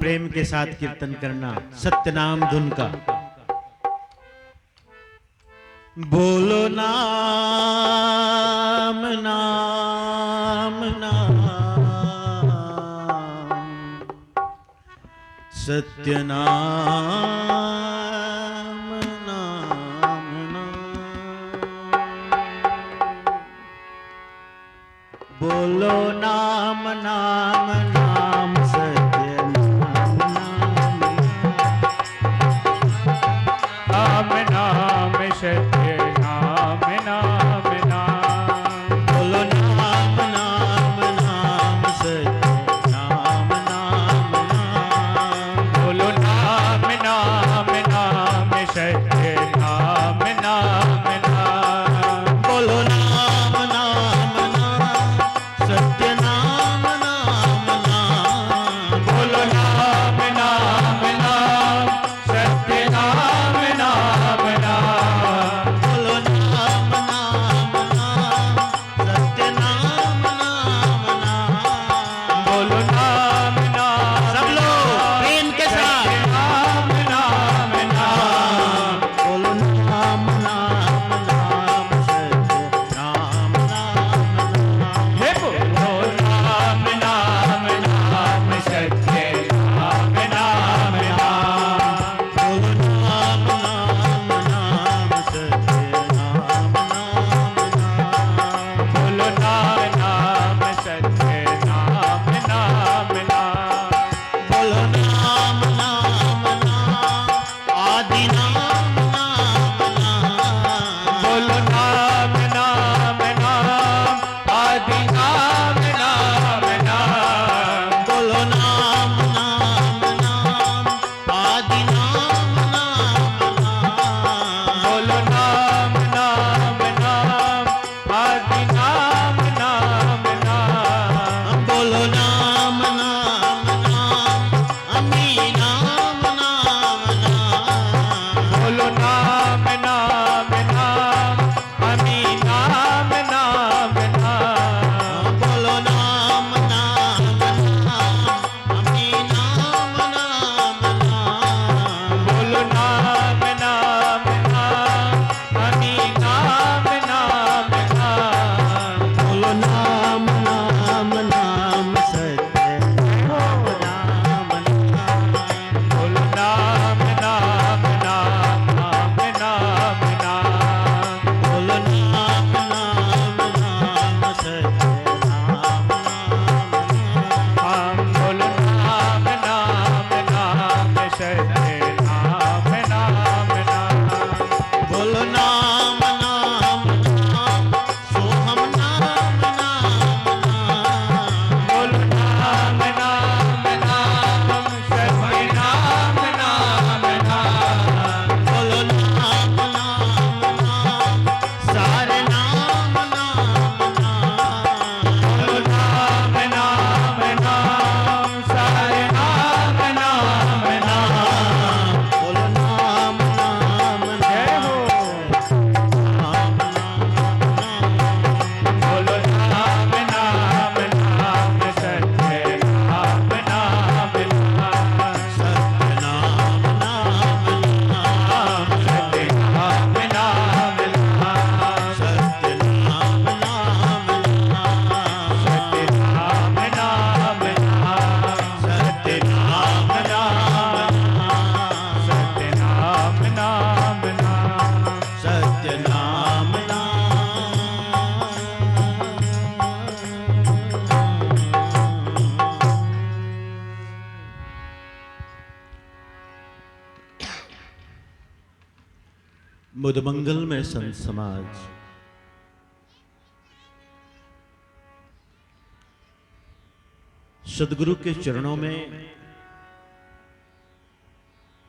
प्रेम के साथ कीर्तन करना सत्यनाम धुन का। बोलो नाम नाम नाम सत्यनाम नाम नाम। बोलो नाम नाम नाम सत्यनाम नाम नाम नाम सत्य नाम नाम नाम। बोलो नाम नाम नाम सत्यनाम नाम नाम। बोलो नाम नाम नाम सत्य नाम नाम नाम। बोलो नाम नाम नाम सत्यनाम नाम नाम। बोलो नाम नाम नाम सत्य नाम नाम नाम। बोलो नाम नाम नाम सत्यनाम नाम नाम। बोलो नाम नाम सब लोग प्रेम के साथ नाम नाम नाम। बोलो नाम नाम नाम सत्यनाम नाम नाम। हे बोलो नाम नाम नाम सत्य नाम नाम नाम। बोलो नाम नाम नाम सत्यनाम नाम नाम। बोलो नाम नाम सत्य नाम नाम नाम। बोलो नाम नाम नाम आदि नाम नाम नाम। बोलो नाम नाम नाम आदि नाम नाम नाम। बोलो नाम नाम नाम आदि नाम नाम नाम। बोलो नाम नाम नाम आदि नाम नाम नाम। बोलो नाम नाम नाम अमी नाम नाम नाम। बोलो नाम नाम नाम अमी नाम नाम नाम। बोलो नाम नाम नाम अमी नाम नाम नाम। बोलो नाम नाम नाम अमी नाम नाम नाम। बोलो नाम नाम नाम सत्य नाम नाम नाम। बोलो नाम नाम नाम नाम नाम नाम। बोलो नाम नाम नाम सत्य नाम नाम नाम। हम बोलो नाम नाम नाम सत्य नाम नाम नाम। बोलो नाम नाम नाम सोहम नाम नाम नाम। बोलो नाम नाम नाम सत्य नाम नाम नाम। बोलो नाम नाम नाम सारे नाम नाम नाम। बोलो नाम नाम नाम सारे नाम नाम नाम। बोलो नाम नाम जय हो। नाम नाम नाम। बोलो नाम नाम नाम सत्य नाम नाम नाम। सत्य नाम नाम नाम। सत्य नाम नाम नाम। सत्य नाम नाम नाम। सत्य नाम नाम नाम। सत्य नाम नाम नाम। सत्य नाम नाम नाम। सत्य नाम बुध मंगल में संत समाज सदगुरु के चरणों में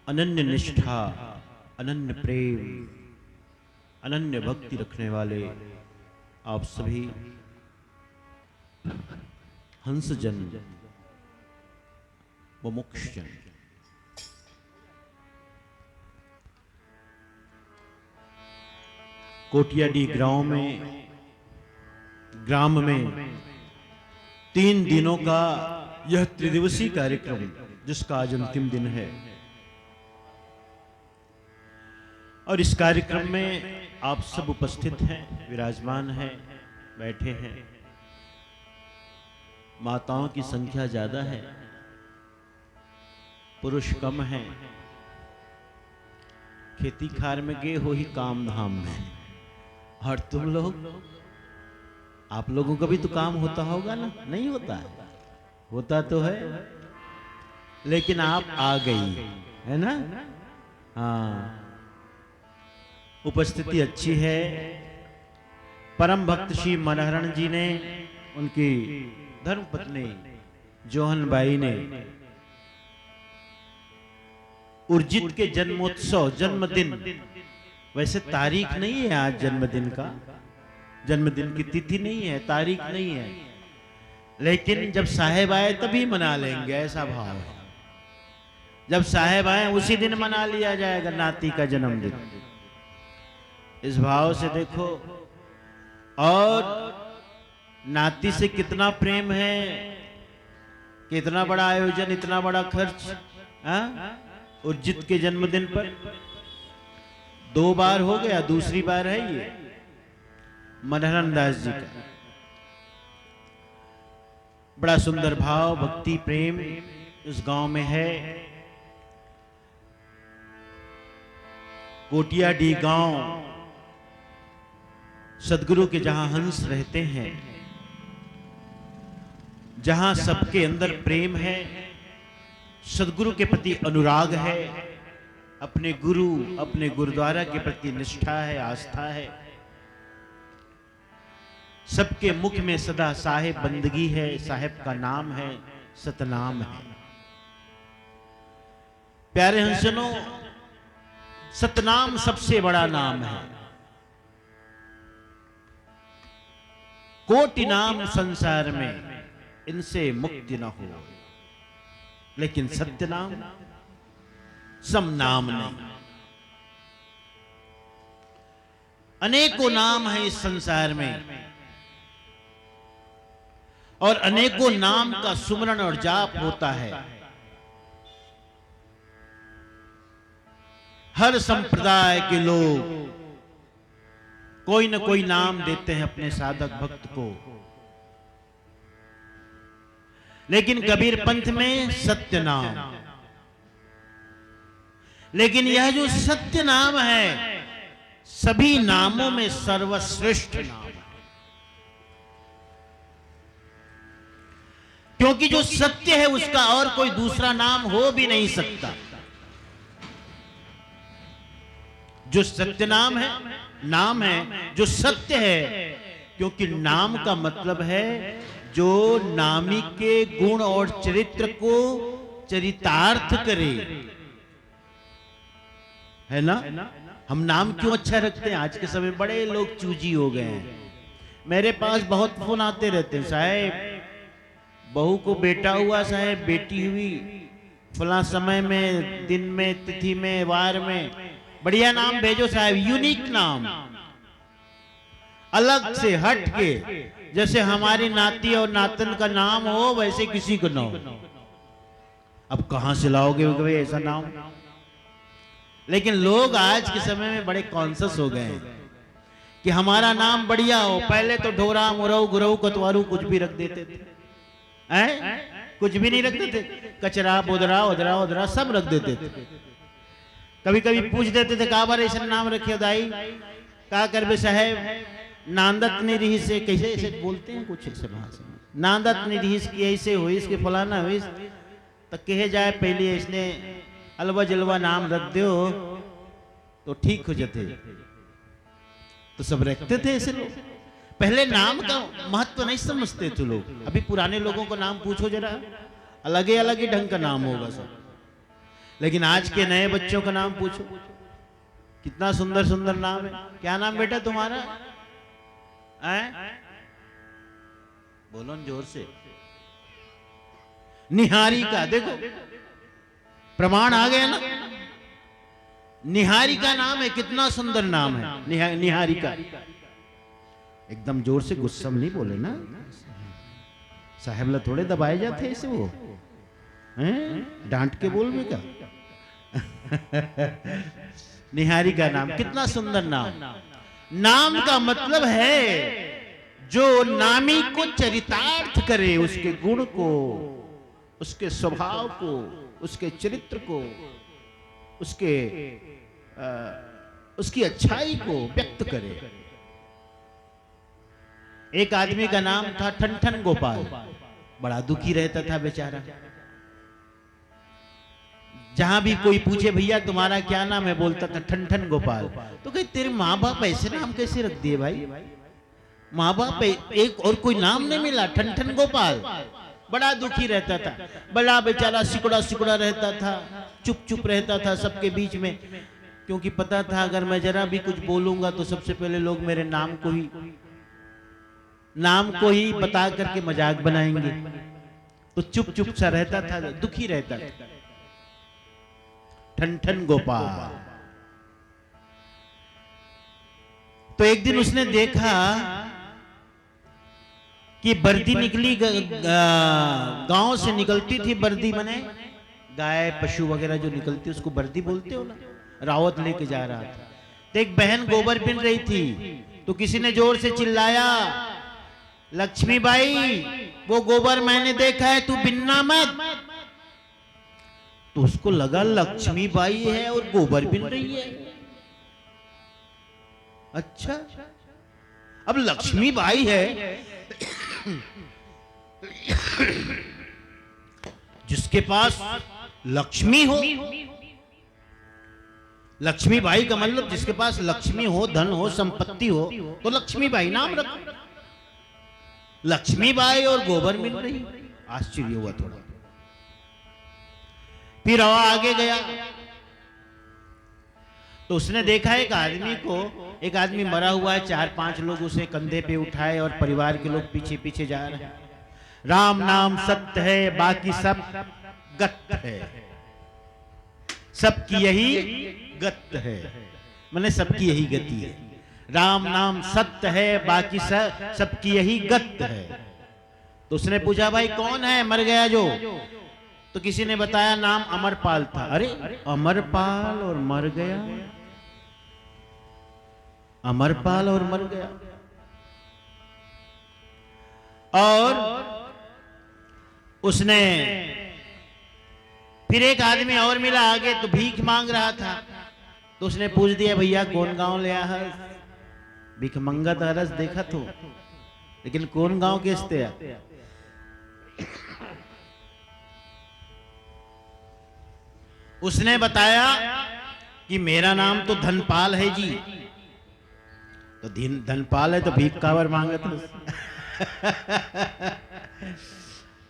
अनन्य निष्ठा, अनन्य प्रेम, अनन्य भक्ति रखने वाले आप सभी हंसजन व मुमुक्षजन कोटियाडी ग्राम में 3 दिनों का यह त्रिदिवसीय कार्यक्रम जिसका आज अंतिम दिन है। और इस कार्यक्रम में आप सब उपस्थित हैं, विराजमान हैं, बैठे हैं। माताओं की संख्या ज्यादा है, पुरुष कम हैं। खेती खार में गए हो ही काम धाम में। और तुम लोग, आप लोगों का भी तो काम होता होगा ना? नहीं होता है? होता तो है, लेकिन आप आ गई है ना? हाँ, उपस्थिति अच्छी है। परम भक्त श्री मनहरण जी ने, उनकी धर्मपत्नी जोहनबाई ने उर्जित के जन्मोत्सव, जन्मदिन, वैसे तारीख नहीं है आज जन्मदिन का, जन्मदिन की तिथि नहीं है, तारीख नहीं है, लेकिन जब साहेब आए तभी मना लेंगे, ऐसा भाव है। जब साहेब आए उसी दिन मना लिया जाएगा नाती का जन्मदिन, इस भाव से देखो। और नाती से कितना प्रेम है, कितना बड़ा आयोजन, इतना बड़ा खर्च। उर्जित के जन्मदिन पर 2 बार हो गया, दूसरी बार है ये मनहरण दास जी का। बड़ा सुंदर भाव, भक्ति, प्रेम इस गांव में है। कोटियाडी गांव, सदगुरु के जहां हंस रहते हैं, जहां सबके अंदर प्रेम है, सदगुरु के प्रति अनुराग है, अपने गुरु, अपने गुरुद्वारा के प्रति निष्ठा है, आस्था है, सबके मुख में सदा साहेब बंदगी है, साहेब का नाम है, सतनाम है। प्यारे हंसनों, सतनाम सबसे बड़ा नाम है। कोटि नाम संसार में, इनसे मुक्ति न हो, लेकिन सत्य नाम सम नाम नहीं। अनेकों नाम है इस संसार में, और अनेकों नाम का सुमरन और जाप होता है। हर संप्रदाय के लोग कोई न कोई नाम देते हैं अपने साधक भक्त को, लेकिन कबीर पंथ में सत्य नाम। लेकिन यह जो सत्य नाम है, सभी नामों में सर्वश्रेष्ठ नाम है, क्योंकि जो सत्य है उसका और कोई दूसरा नाम हो भी नहीं सकता। जो सत्य नाम है जो सत्य है, क्योंकि नाम का मतलब है जो नामी के गुण और चरित्र को चरितार्थ करे, है ना? हम नाम क्यों अच्छा रखते हैं? आज के समय बड़े लोग चूजी हो गए हैं। मेरे पास बहुत फोन आते रहते हैं, साहेब बहू को बेटा हुआ, साहेब बेटी हुई, फला समय में, दिन में, तिथि में, वार में, बढ़िया नाम भेजो साहब, यूनिक नाम, अलग से हट के, जैसे हमारी नाती और नातन का नाम हो वैसे किसी को ना हो। अब कहां से लाओगे भाई ऐसा नाम? लेकिन लोग आज के समय में बड़े कॉन्शियस हो गए हैं कि हमारा नाम बढ़िया हो। पहले तो ढोरा, मुरऊ, गुरऊ, कतवारू कुछ भी रख देते थे, कुछ भी नहीं रखते थे, कचरा, बोदरा, उदरा उदरा सब रख देते थे। कभी कभी पूछ देते थे, का बार ऐसा नाम रखे दाई, का करबे साहेब, नांदत निरीह से, कैसे ऐसे बोलते हैं कुछ ऐसे भाषा, नांदत निरीह की ऐसे हुई, इसके फलाना हुई, तो कहे जाए पहले इसने अलवा जलवा नाम रख दो तो ठीक हो जाते। तो सब रखते थे ऐसे लोग। पहले नाम का महत्व नहीं समझते थे लोग। अभी पुराने लोगों को नाम पूछो जरा, अलग ही ढंग का नाम होगा सब। लेकिन आज के नए बच्चों का नाम पूछो, कितना सुंदर सुंदर नाम है। क्या नाम बेटा तुम्हारा? बोलो जोर से। निहारी का, देखो प्रमाण आ गया ना। निहारी का नाम है, कितना सुंदर नाम है निहारी का। एकदम जोर से गुस्सा नहीं बोले ना, साहेब ला थोड़े दबाए जाते ऐसे वो, हैं? डांट के बोल में क्या? निहारी का नाम, कितना सुंदर नाम। नाम का मतलब है जो नामी को चरितार्थ करे, उसके गुण को, उसके स्वभाव को, उसके चरित्र को, उसकी अच्छाई को व्यक्त करे। एक आदमी का नाम था ठनठन गोपाल। बड़ा दुखी रहता था बेचारा। जहां भी कोई पूछे भैया तुम्हारा क्या नाम है, बोलता था ठनठन गोपाल। तो कहे तेरे माँ बाप ऐसे नाम कैसे रख दिए भाई? माँ बाप एक और कोई नाम नहीं मिला, ठनठन गोपाल। बड़ा दुखी रहता था, बड़ा बेचारा सिकुड़ा सिकुड़ा रहता था, चुप चुप रहता था सबके बीच में, क्योंकि पता था अगर मैं जरा भी कुछ बोलूंगा तो सबसे पहले लोग मेरे नाम को ही बता करके मजाक बनाएंगे। तो चुप चुप सा रहता था, दुखी रहता था। ठनठन गोपाल। तो एक दिन उसने देखा कि बर्दी निकली, गांव से निकलती थी बर्दी, मने गाय पशु वगैरह जो निकलती उसको बर्दी बोलते हो ना। रावत लेके जा रहा था, तो एक बहन गोबर बिन रही थी, तो किसी ने जोर से चिल्लाया, लक्ष्मीबाई वो गोबर मैंने देखा है, तू बिनना मत। तो उसको लगा लक्ष्मीबाई है और गोबर बिन रही है। अच्छा, अब लक्ष्मीबाई है जिसके पास लक्ष्मी हो, लक्ष्मीबाई का मतलब जिसके पास लक्ष्मी हो, धन हो, संपत्ति हो, तो लक्ष्मीबाई नाम रखो। लक्ष्मीबाई और गोबर मिल रही। आश्चर्य हुआ थोड़ा। फिर हवा आगे गया तो उसने देखा एक आदमी मरा हुआ है, 4-5 लोग उसे कंधे पे उठाए और परिवार के लोग पीछे पीछे जा रहे हैं। राम नाम सत्य है, बाकी सब गत है। सबकी यही गत है, माने सबकी यही गति है। राम नाम सत्य है, बाकी सबकी यही गत है। तो उसने पूछा भाई कौन है मर गया जो? तो किसी ने बताया नाम अमरपाल था। अरे अमरपाल और मर गया, अमरपाल और मर गया। और उसने फिर एक आदमी और मिला आगे, तो भीख मांग रहा था। तो उसने पूछ दिया भैया कौन गांव ले आया? भीख मंगा तरस देखा तो, लेकिन कौन गांव केसते है? उसने बताया कि मेरा नाम तो धनपाल है जी। तो धनपाल है तो भीख कावर मांगत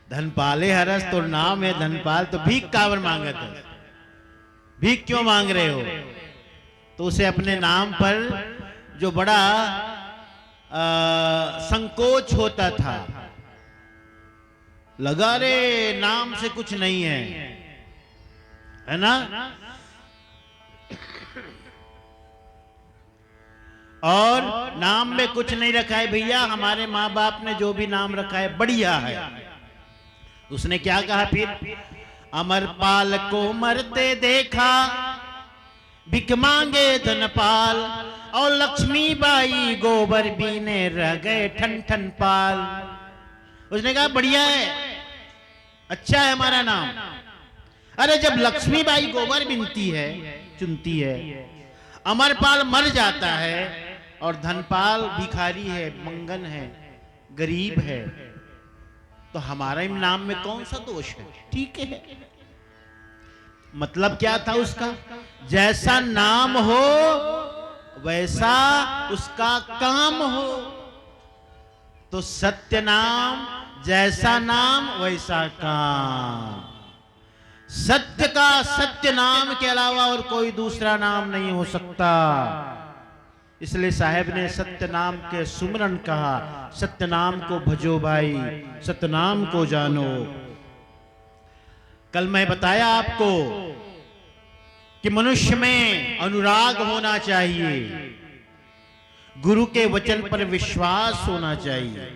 धनपाले हरस तो नाम है धनपाल, तो भीख कावर मांगत है? भीख क्यों मांग रहे हो? तो उसे अपने नाम पर जो बड़ा संकोच होता था लगा, रे नाम से कुछ नहीं है ना। और नाम में कुछ नहीं रखा है भैया, हमारे माँ बाप ने जो भी नाम रखा है बढ़िया है। उसने क्या कहा फिर? अमरपाल को मरते देखा, भिख मांगे धनपाल, और लक्ष्मीबाई गोबर बीने रह गए ठन पाल। उसने कहा बढ़िया है, अच्छा है हमारा नाम। अरे जब लक्ष्मीबाई गोबर बिनती है, चुनती है, अमरपाल मर जाता है, और धनपाल भिखारी है, मंगन है, गरीब है, तो हमारे नाम में कौन सा दोष है? ठीक है। मतलब क्या था उसका? जैसा नाम हो वैसा उसका काम हो। तो सत्य नाम, जैसा नाम वैसा काम। सत्य का सत्य नाम के अलावा और कोई दूसरा नाम नहीं हो सकता। इसलिए साहब ने सत्य नाम के सुमरन कहा, सत्य नाम को भजो भाई, सत्य नाम को जानो। कल मैं बताया आपको कि मनुष्य में अनुराग होना चाहिए, गुरु के वचन पर विश्वास होना चाहिए।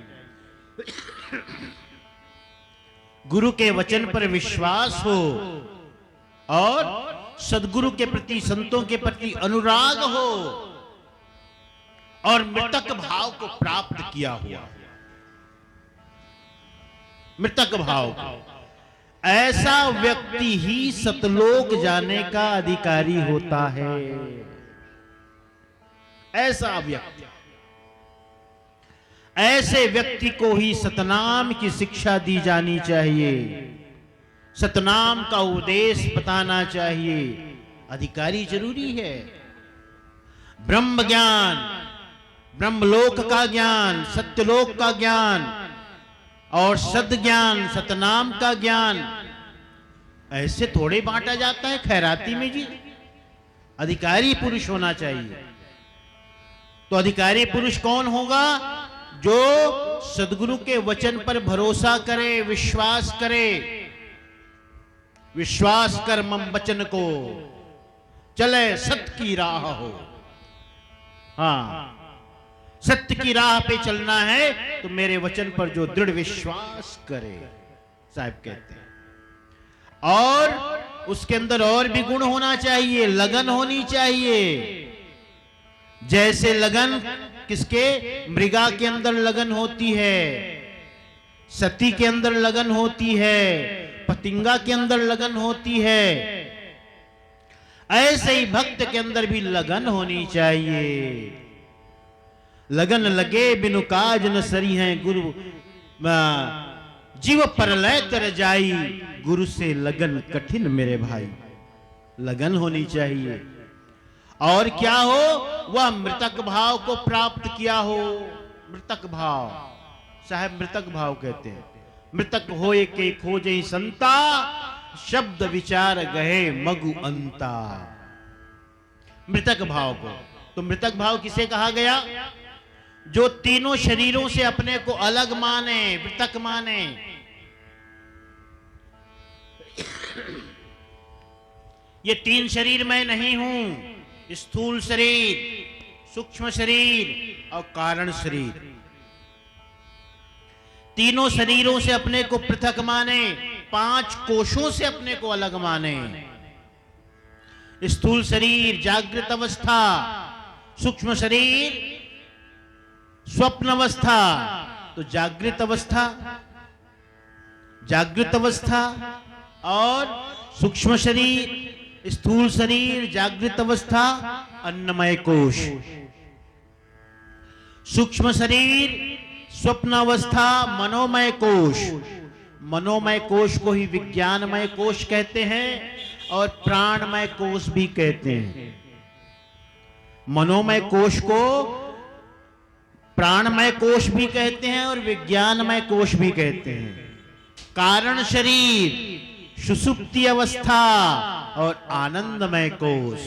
गुरु के वचन पर विश्वास हो और सदगुरु के प्रति, संतों के प्रति अनुराग हो और मृतक भाव को प्राप्त किया हुआ, मृतक भाव, ऐसा व्यक्ति ही सतलोक जाने का अधिकारी होता है। ऐसा व्यक्ति, ऐसे व्यक्ति को ही सतनाम की शिक्षा दी जानी चाहिए, सतनाम का उपदेश बताना चाहिए। अधिकारी जरूरी है। ब्रह्म ज्ञान, ब्रह्मलोक का ज्ञान, सत्यलोक का ज्ञान और सद ज्ञान, सतनाम का ज्ञान ऐसे थोड़े बांटा जाता है खैराती में जी। अधिकारी पुरुष होना चाहिए। तो अधिकारी पुरुष कौन होगा? जो सदगुरु के वचन पर भरोसा करे, विश्वास करे। विश्वास कर मम वचन को, चले सत्य की राह हो। हाँ, सत्य की राह पे चलना है तो मेरे वचन पर जो दृढ़ विश्वास करे, साहब कहते हैं। और उसके अंदर और भी गुण होना चाहिए, लगन होनी चाहिए। जैसे लगन किसके? मृगा के अंदर लगन होती है, सती के अंदर लगन होती है, पतिंगा के अंदर लगन होती है, ऐसे ही भक्त के अंदर भी लगन होनी चाहिए। लगन लगे बिनु काज न सरी हैं गुरु, जीव परलय तर जाई, गुरु से लगन कठिन मेरे भाई। लगन होनी चाहिए। और क्या हो? वह मृतक भाव को प्राप्त किया हो। मृतक भाव, साहब मृतक भाव कहते हैं। मृतक होए के खोजे संता, शब्द विचार गए मगु अंता। मृतक भाव को, तो मृतक भाव किसे कहा गया? जो तीनों शरीरों से अपने को अलग माने, मृतक माने। ये तीन शरीर मैं नहीं हूं, स्थूल शरीर, सूक्ष्म शरीर और कारण शरीर। तीनों शरीरों से अपने को पृथक माने, पांच कोशों से अपने को अलग माने। स्थूल शरीर जागृत अवस्था, सूक्ष्म शरीर स्वप्न अवस्था, तो जागृत अवस्था, जागृत अवस्था और सूक्ष्म शरीर, स्थूल शरीर, जागृत अवस्था, अन्नमय कोश। सूक्ष्म शरीर, स्वप्न अवस्था, मनोमय कोश। मनोमय कोश को ही विज्ञानमय कोश कहते हैं और प्राणमय कोश भी कहते हैं। मनोमय कोश को प्राणमय कोश भी कहते हैं और विज्ञानमय कोश भी कहते हैं। कारण शरीर, सुषुप्ति अवस्था और आनंदमय कोश।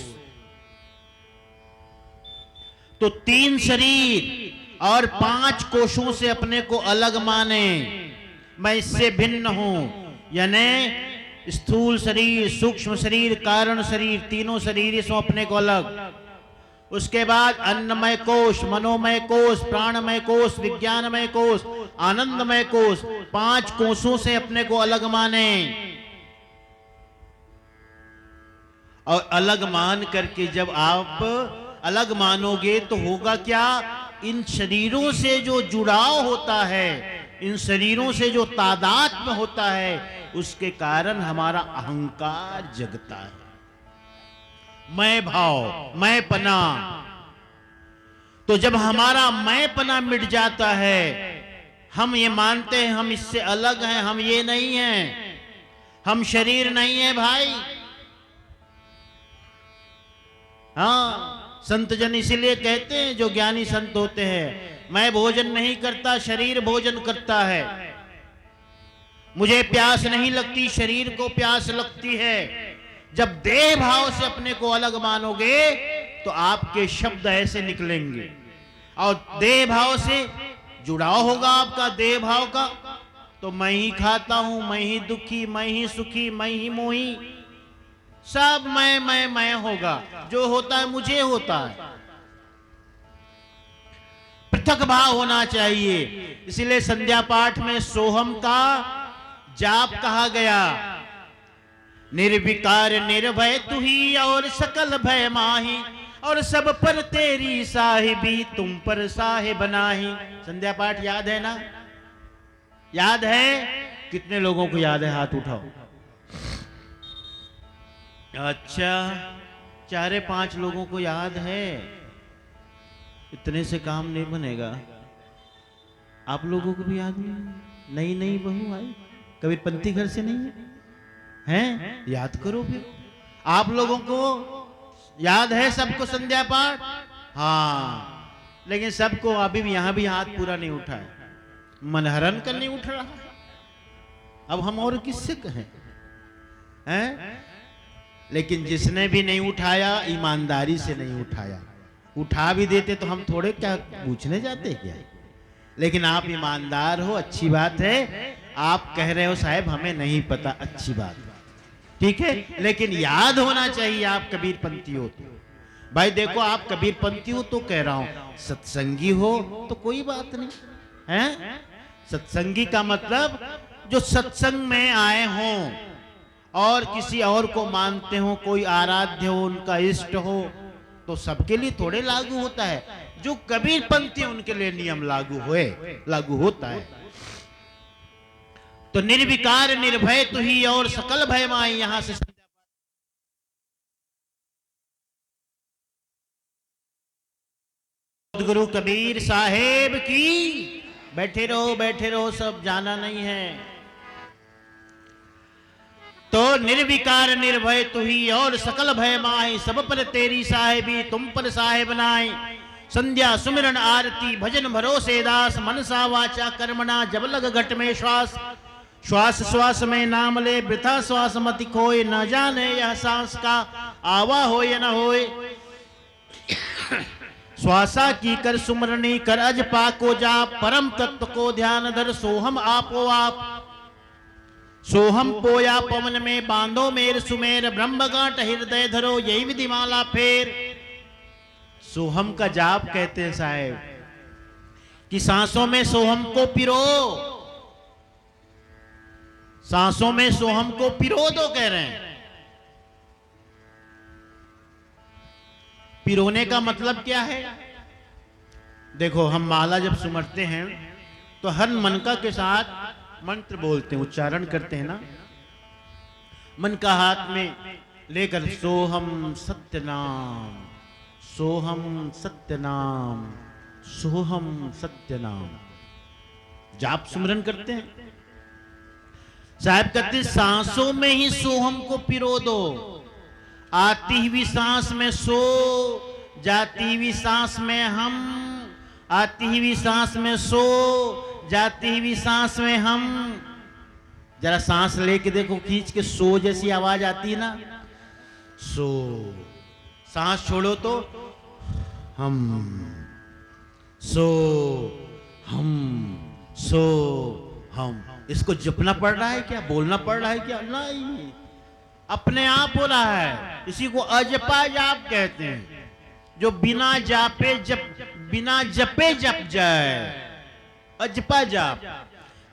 तो तीन शरीर और पांच कोशों से अपने को अलग माने, मैं इससे भिन्न हूं। यानी स्थूल शरीर, सूक्ष्म शरीर, कारण शरीर, तीनों शरीर से अपने को अलग। उसके बाद अन्नमय कोश, मनोमय कोश, प्राणमय कोश, विज्ञानमय कोश, आनंदमय कोश, पांच कोशों से अपने को अलग माने। और अलग मान करके जब आप अलग मानोगे तो होगा क्या? इन शरीरों से जो जुड़ाव होता है, इन शरीरों से जो तादात्म्य होता है, उसके कारण हमारा अहंकार जगता है। मैं भाव, मैं पना। तो जब हमारा मैं पना मिट जाता है, हम ये मानते हैं हम इससे अलग हैं, हम ये नहीं हैं, हम शरीर नहीं है भाई। हाँ, संत जन इसीलिए कहते हैं, जो ज्ञानी संत होते हैं, मैं भोजन नहीं करता, शरीर भोजन करता है। मुझे प्यास नहीं लगती, शरीर को प्यास लगती है। जब देह भाव से अपने को अलग मानोगे तो आपके शब्द ऐसे निकलेंगे और देह भाव से जुड़ाव होगा आपका, देह भाव का। तो मैं ही खाता हूं, मैं ही दुखी, मैं ही सुखी, मैं ही मोही, सब मैं होगा। जो होता है मुझे होता है। पृथक भाव होना चाहिए। इसीलिए संध्या पाठ में सोहम का जाप कहा गया। निर्विकार निर्भय तू ही और सकल भय माही, और सब पर तेरी साहिबी तुम पर साहिब नाही। संध्या पाठ याद है ना? याद है? कितने लोगों को याद है? हाथ उठाओ। अच्छा, 4-5 लोगों को याद है। इतने से काम नहीं बनेगा। आप लोगों को भी याद नहीं? नई नई बहू आई, कभी पंथी घर से नहीं है? याद करो फिर। आप लोगों को याद है सबको संध्या पाठ? हाँ, लेकिन सबको अभी भी यहां भी हाथ पूरा नहीं उठा है। मनहरन का नहीं उठ रहा है। अब हम और किससे कहें? हैं? लेकिन जिसने भी नहीं उठाया, ईमानदारी से नहीं उठाया। उठा भी देते तो हम थोड़े क्या पूछने जाते क्या? लेकिन आप ईमानदार हो, अच्छी बात है। आप कह रहे हो साहब हमें नहीं पता, अच्छी बात, ठीक है। लेकिन याद होना चाहिए आप कबीर पंथी हो तो। भाई देखो, आप कबीर पंथी हो तो कह रहा हूं, सत्संगी हो तो कोई बात नहीं है। सत्संगी का मतलब जो सत्संग में आए हों और किसी और को मानते हो, कोई आराध्य हो, उनका इष्ट हो, तो सबके लिए थोड़े लागू होता है। जो कबीर पंथी उनके लिए नियम लागू होता है। तो निर्विकार निर्भय तू ही और सकल भय माही, यहां से गुरु कबीर साहेब की। बैठे रहो, सब जाना नहीं है। तो निर्विकार निर्भय तू ही और सकल भय माही, सब पर तेरी साहेबी तुम पर साहेब नाई। संध्या सुमिरन आरती भजन भरोसे दास, मनसा वाचा कर्मणा जब लग घट में श्वास। श्वास श्वास में नाम ले वृथा श्वास मत खोए, न जाने यह सांस का आवा हो या न होए। श्वासा की कर सुमरनी कर अजपा को जाप, परम तत्व को ध्यान धर सोहम आपो आप। सोहम पोया पवन में बांधो मेर सुमेर, ब्रह्म गांठ हृदय धरो यही विधि माला फेर। सोहम का जाप कहते हैं साहेब कि सांसों में सोहम को पिरो, सांसों में सोहम को पिरो दो, कह रहे हैं। पिरोने का मतलब क्या है? देखो, हम माला जब सुमरते हैं तो हर मनका के साथ मंत्र बोलते हैं, उच्चारण करते हैं ना। मन का हाथ में लेकर सोहम सत्यनाम, सोहम सत्यनाम, सोहम सत्यनाम जाप सुमरन करते हैं। साहब कहते सांसों में ही सोहम को पिरो दो। आती हुई सांस में सो, जाती हुई सांस में हम, आती हुई सांस में सो, जाती हुई सांस में हम। जरा सांस लेके देखो, खींच के सो जैसी आवाज आती है ना, सो। सांस छोड़ो तो हम, सो हम, सो हम। इसको जपना पड़ रहा है क्या? बोलना पड़ रहा है क्या? नहीं, अपने आप हो रहा है। इसी को अजपा जाप कहते हैं, जो बिना जापे बिना जपे जप जाए। अजपा जाप,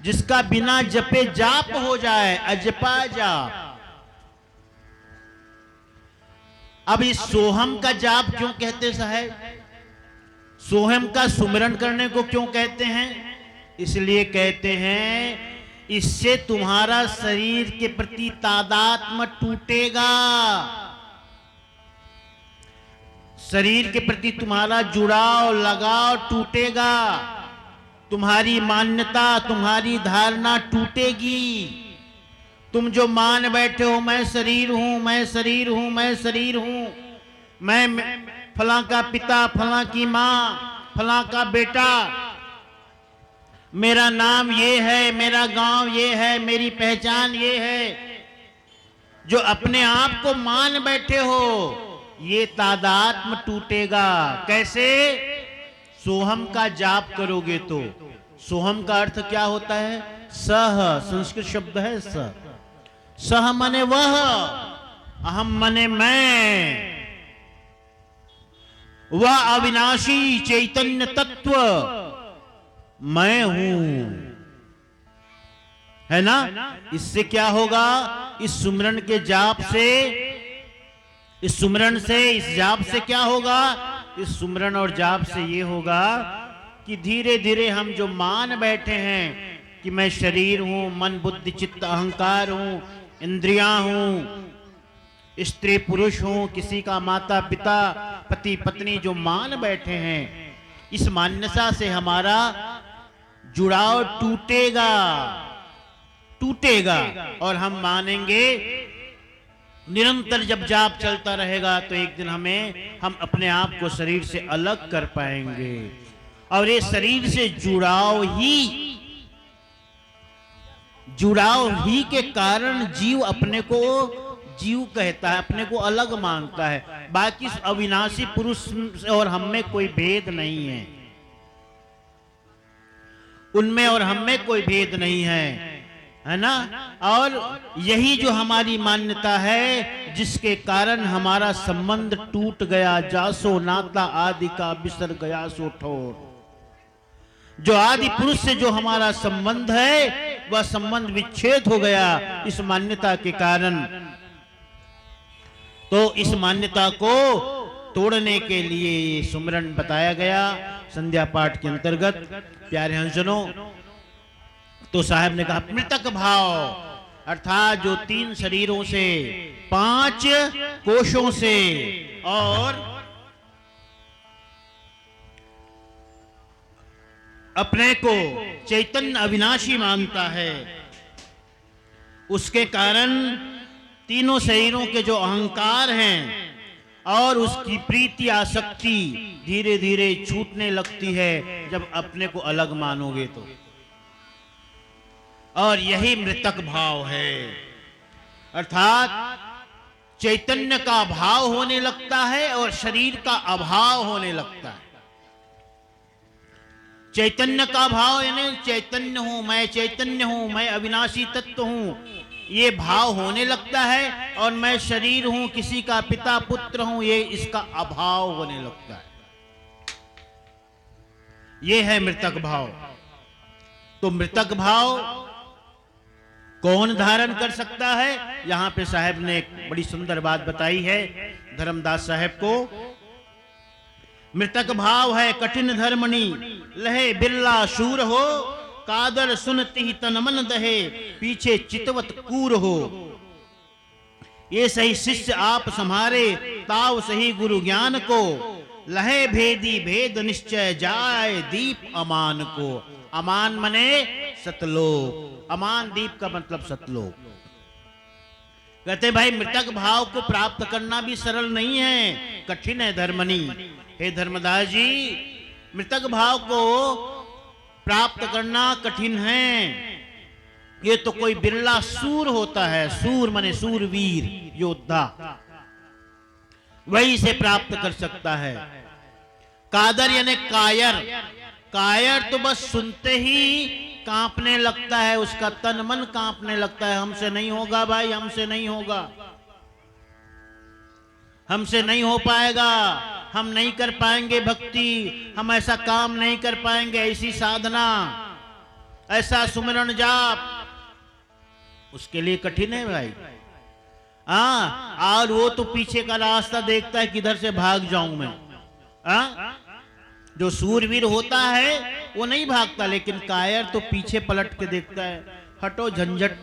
जिसका बिना जपे जाप हो जाए, अजपा जाप। अब इस सोहम का जाप क्यों कहते हैं साहब? सोहम का सुमिरन करने को क्यों कहते हैं? इसलिए कहते हैं इससे तुम्हारा शरीर के प्रति तादात्म्य टूटेगा, शरीर के प्रति तुम्हारा जुड़ाव लगाव टूटेगा, तुम्हारी मान्यता तुम्हारी धारणा टूटेगी। तुम जो मान बैठे हो मैं शरीर हूं, मैं शरीर हूं, मैं शरीर हूं, मैं फलां का पिता, फलां की मां, फलां का बेटा, मेरा नाम ये है, मेरा गांव ये है, मेरी पहचान ये है, जो अपने आप को मान बैठे हो, ये तादात्म्य टूटेगा। कैसे? सोहम का जाप करोगे तो। सोहम का अर्थ क्या होता है? सह, संस्कृत शब्द है सह। सह मने वह, अहम मने मैं, वह अविनाशी चैतन्य तत्व मैं हूं, है ना। इससे क्या होगा, इस सुमरन के जाप से, इस सुमरन से, इस जाप से क्या होगा, इस सुमरन और जाप से ये होगा कि धीरे धीरे हम जो मान बैठे हैं कि मैं शरीर हूं, मन बुद्धि चित्त अहंकार हूं, इंद्रियां हूं, स्त्री पुरुष हूं, किसी का माता पिता पति पत्नी, जो मान बैठे हैं, इस मान्यता से हमारा जुड़ाव टूटेगा, टूटेगा। और हम मानेंगे निरंतर जब जाप चलता रहेगा तो एक दिन हम अपने आप को शरीर से अलग कर पाएंगे। और ये शरीर से जुड़ाव ही के कारण जीव अपने को जीव कहता है, अपने को अलग मानता है। बाकी अविनाशी पुरुष और हम में कोई भेद नहीं है, उनमें और हम में कोई भेद नहीं है ना। और यही जो हमारी मान्यता है जिसके कारण हमारा संबंध टूट गया, जासो नाता आदि का बिसर गया सो ठोर। जो आदि पुरुष से जो हमारा संबंध है वह संबंध विच्छेद हो गया इस मान्यता के कारण। तो इस मान्यता को तोड़ने के लिए ये सुमरन बताया गया संध्या पाठ के अंतर्गत। प्यारे हंसजनों, तो साहब ने कहा मृतक भाव अर्थात जो 3 शरीरों से, 5 कोशों से और अपने को चैतन्य अविनाशी मानता है, उसके कारण तीनों शरीरों के जो अहंकार हैं और उसकी प्रीति आसक्ति धीरे धीरे छूटने लगती है जब अपने को अलग मानोगे तो। और यही मृतक भाव है, अर्थात चैतन्य का भाव होने लगता है और शरीर का अभाव होने लगता है। चैतन्य का भाव यानी चैतन्य हूं मैं अविनाशी तत्व हूं, ये भाव होने लगता है। और मैं शरीर हूं, किसी का पिता पुत्र हूं, ये इसका अभाव होने लगता है। ये है मृतक भाव। तो मृतक भाव कौन धारण कर सकता है, यहां पे साहब ने एक बड़ी सुंदर बात बताई है धर्मदास साहब को। मृतक भाव है कठिन धर्मनी, लहे बिरला शूर हो, कादर सुनती तन मन दहे, पीछे चितवत कूर हो। ये सही शिष्य आप संहारे, ताव सही गुरु ज्ञान को, लहे भेदी भेद निश्चय, जाए दीप अमान को। अमान मने सतलोक, अमान दीप का मतलब सतलोक। कहते भाई मृतक भाव को प्राप्त करना भी सरल नहीं है, कठिन है धर्मनी। हे धर्मदास जी, मृतक भाव को प्राप्त करना कठिन है। ये तो कोई बिरला सूर होता है, सूर माने सूरवीर योद्धा, वही से प्राप्त कर सकता है। कादर यानी कायर, कायर तो बस सुनते ही कांपने लगता है, उसका तन मन कांपने लगता है, हमसे नहीं होगा भाई, हमसे नहीं होगा, हमसे नहीं हो पाएगा, हम नहीं कर पाएंगे भक्ति, हम ऐसा काम नहीं कर पाएंगे, ऐसी साधना, ऐसा सुमिरन जाप, उसके लिए कठिन है भाई। और वो तो पीछे का रास्ता देखता है किधर से भाग जाऊं मैं। जो सूरवीर होता है वो नहीं भागता, लेकिन कायर तो पीछे पलट के देखता है, हटो झंझट,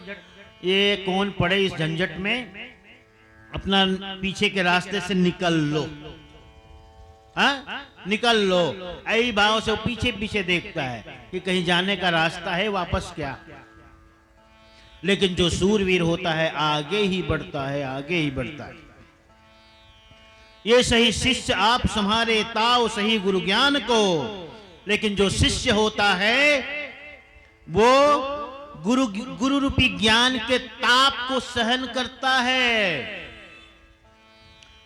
ये कौन पड़े इस झंझट में, अपना पीछे के रास्ते से निकल लो, निकल लो। ऐ भाव से वो पीछे पीछे देखता है कि कहीं जाने का रास्ता है, वापस क्या। लेकिन जो सूरवीर होता है आगे ही बढ़ता है, आगे ही बढ़ता है। ये सही शिष्य आप संहारे, ताव सही गुरु ज्ञान को। लेकिन जो शिष्य होता है वो गुरु रूपी ज्ञान के ताप को सहन करता है,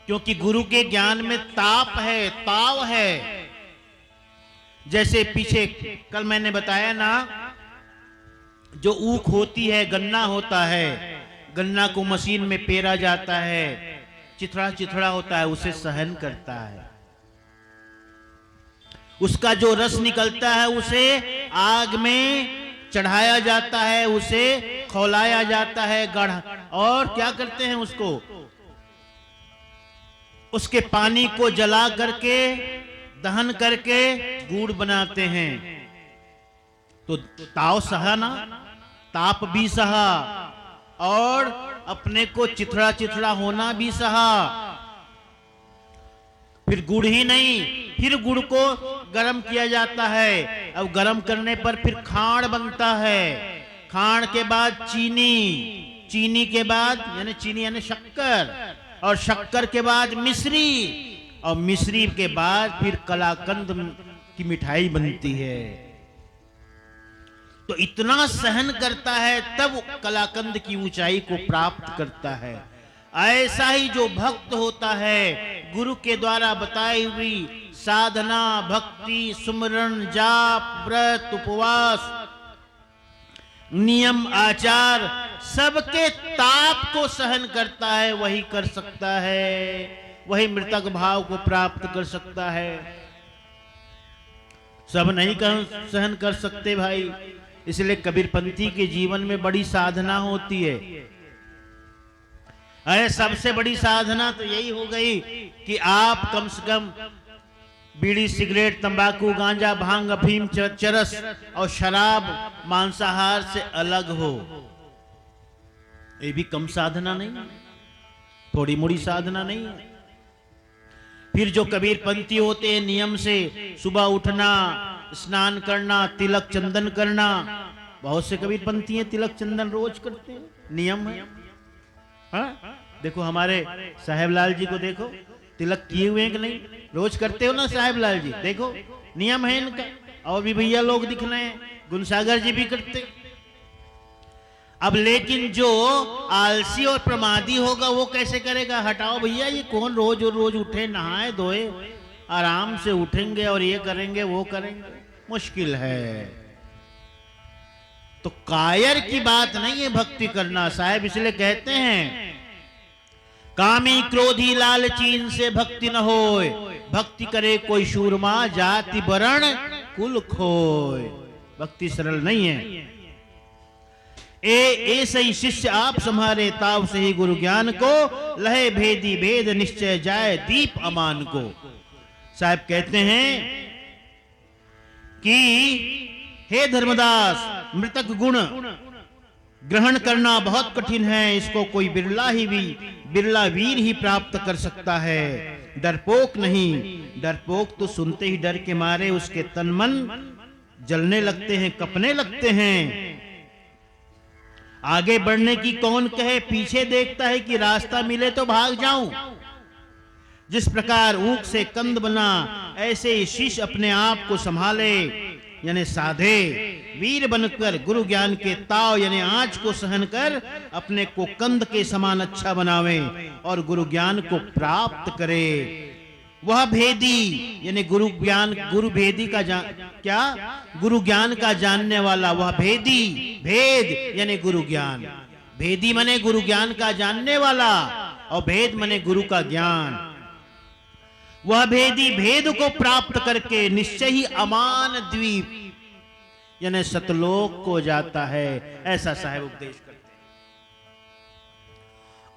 क्योंकि गुरु के ज्ञान में ताप है, ताव है। जैसे पीछे कल मैंने बताया ना, जो ऊख होती है, गन्ना होता है, गन्ना को मशीन में पेरा जाता है, चिथड़ा चिथड़ा होता है, उसे सहन करता है। उसका जो रस निकलता है उसे आग में चढ़ाया जाता है, उसे खौलाया जाता है गढ़, और क्या करते हैं उसको, उसके पानी को जला करके दहन करके गुड़ बनाते हैं। तो ताव सहा ना, ताप भी सहा और अपने को चिथड़ा चिथड़ा होना भी सहा। फिर गुड़ ही नहीं, फिर गुड़ को गर्म किया जाता है। अब गर्म करने पर फिर खांड बनता है, खांड के बाद चीनी, चीनी के बाद यानी चीनी यानी शक्कर, और शक्कर के बाद मिश्री, और मिश्री के बाद फिर कलाकंद की मिठाई बनती है। तो इतना सहन करता है तब कलाकंद की ऊंचाई को प्राप्त करता है। ऐसा ही जो भक्त होता है, गुरु के द्वारा बताई हुई साधना, भक्ति, सुमरण, जाप, व्रत, उपवास, नियम, आचार, सबके ताप को सहन करता है, वही कर सकता है, वही मृतक भाव को प्राप्त कर सकता है। सब नहीं सहन कर सकते भाई। इसलिए कबीरपंथी के जीवन में बड़ी साधना होती है। अरे सबसे बड़ी साधना तो यही हो गई कि आप कम से कम बीड़ी, सिगरेट, तंबाकू, गांजा, भांग, अफीम, चरस और शराब, मांसाहार से अलग हो। ये भी कम साधना नहीं है, थोड़ी मोड़ी साधना नहीं है। फिर जो कबीरपंथी होते हैं, नियम से सुबह उठना, स्नान करना, तिलक चंदन करना। बहुत से कबीरपंथी हैं तिलक चंदन रोज करते हैं, नियम है। हाँ? देखो हमारे साहेबलाल जी को देखो, तिलक किए हुए हैं कि नहीं, रोज करते हो ना साहेबलाल जी, देखो नियम है इनका। और भी भैया लोग दिख रहे हैं, गुणसागर जी भी करते। अब लेकिन जो आलसी और प्रमादी होगा वो कैसे करेगा? हटाओ भैया, ये कौन रोज रोज उठे, नहाए धोए, आराम से उठेंगे और ये करेंगे वो करेंगे, मुश्किल है। तो कायर की बात नहीं है भक्ति करना। साहब इसलिए कहते हैं, कामी क्रोधी लालचीन से भक्ति न होए, भक्ति करे कोई शूरमा, जाति वरण कुल खोए। भक्ति सरल नहीं है। ऐसे ही शिष्य आप संभारे, ताव से ही गुरु ज्ञान को, लहे भेदी भेद निश्चय जाए दीप अमान को। साहब कहते हैं कि हे धर्मदास, मृतक गुण ग्रहण करना बहुत कठिन है, इसको कोई बिरला वीर ही प्राप्त कर सकता है, डरपोक नहीं। डरपोक तो सुनते ही डर के मारे उसके तन मन जलने लगते हैं, कपने लगते हैं। आगे बढ़ने की कौन कहे, पीछे देखता है कि रास्ता मिले तो भाग जाऊं। जिस प्रकार ऊख से कंद बना, ऐसे ही शिष्य अपने आप को संभाले यानी साधे, वीर बनकर गुरु ज्ञान के ताव यानी आंच को सहन कर अपने को कंद के समान अच्छा बनावे और गुरु ज्ञान को प्राप्त करे। वह भेदी यानी गुरु भेदी का गुरु ज्ञान का जानने वाला, वह भेदी, भेद यानी गुरु ज्ञान। भेदी मने गुरु ज्ञान का जानने वाला और भेद मने गुरु का ज्ञान। वह भेदी भेद को प्राप्त करके निश्चय ही अमान द्वीप यानी सतलोक को जाता है, ऐसा साहब उपदेश करते हैं।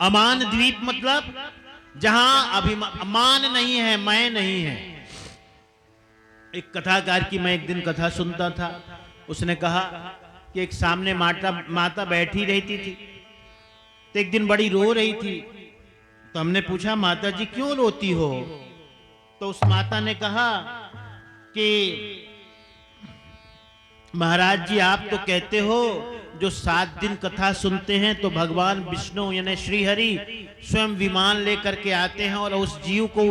अमान द्वीप मतलब जहां अभिमान नहीं है, मैं नहीं है। एक कथाकार की मैं एक दिन कथा सुनता था। उसने कहा कि एक सामने माता बैठी रहती थी, तो एक दिन बड़ी रो रही थी। तो हमने पूछा, माता जी क्यों रोती हो? तो उस माता ने कहा कि महाराज जी, आप तो कहते हो जो 7 दिन कथा सुनते हैं तो भगवान विष्णु यानी श्री हरि स्वयं विमान लेकर के आते हैं और उस जीव को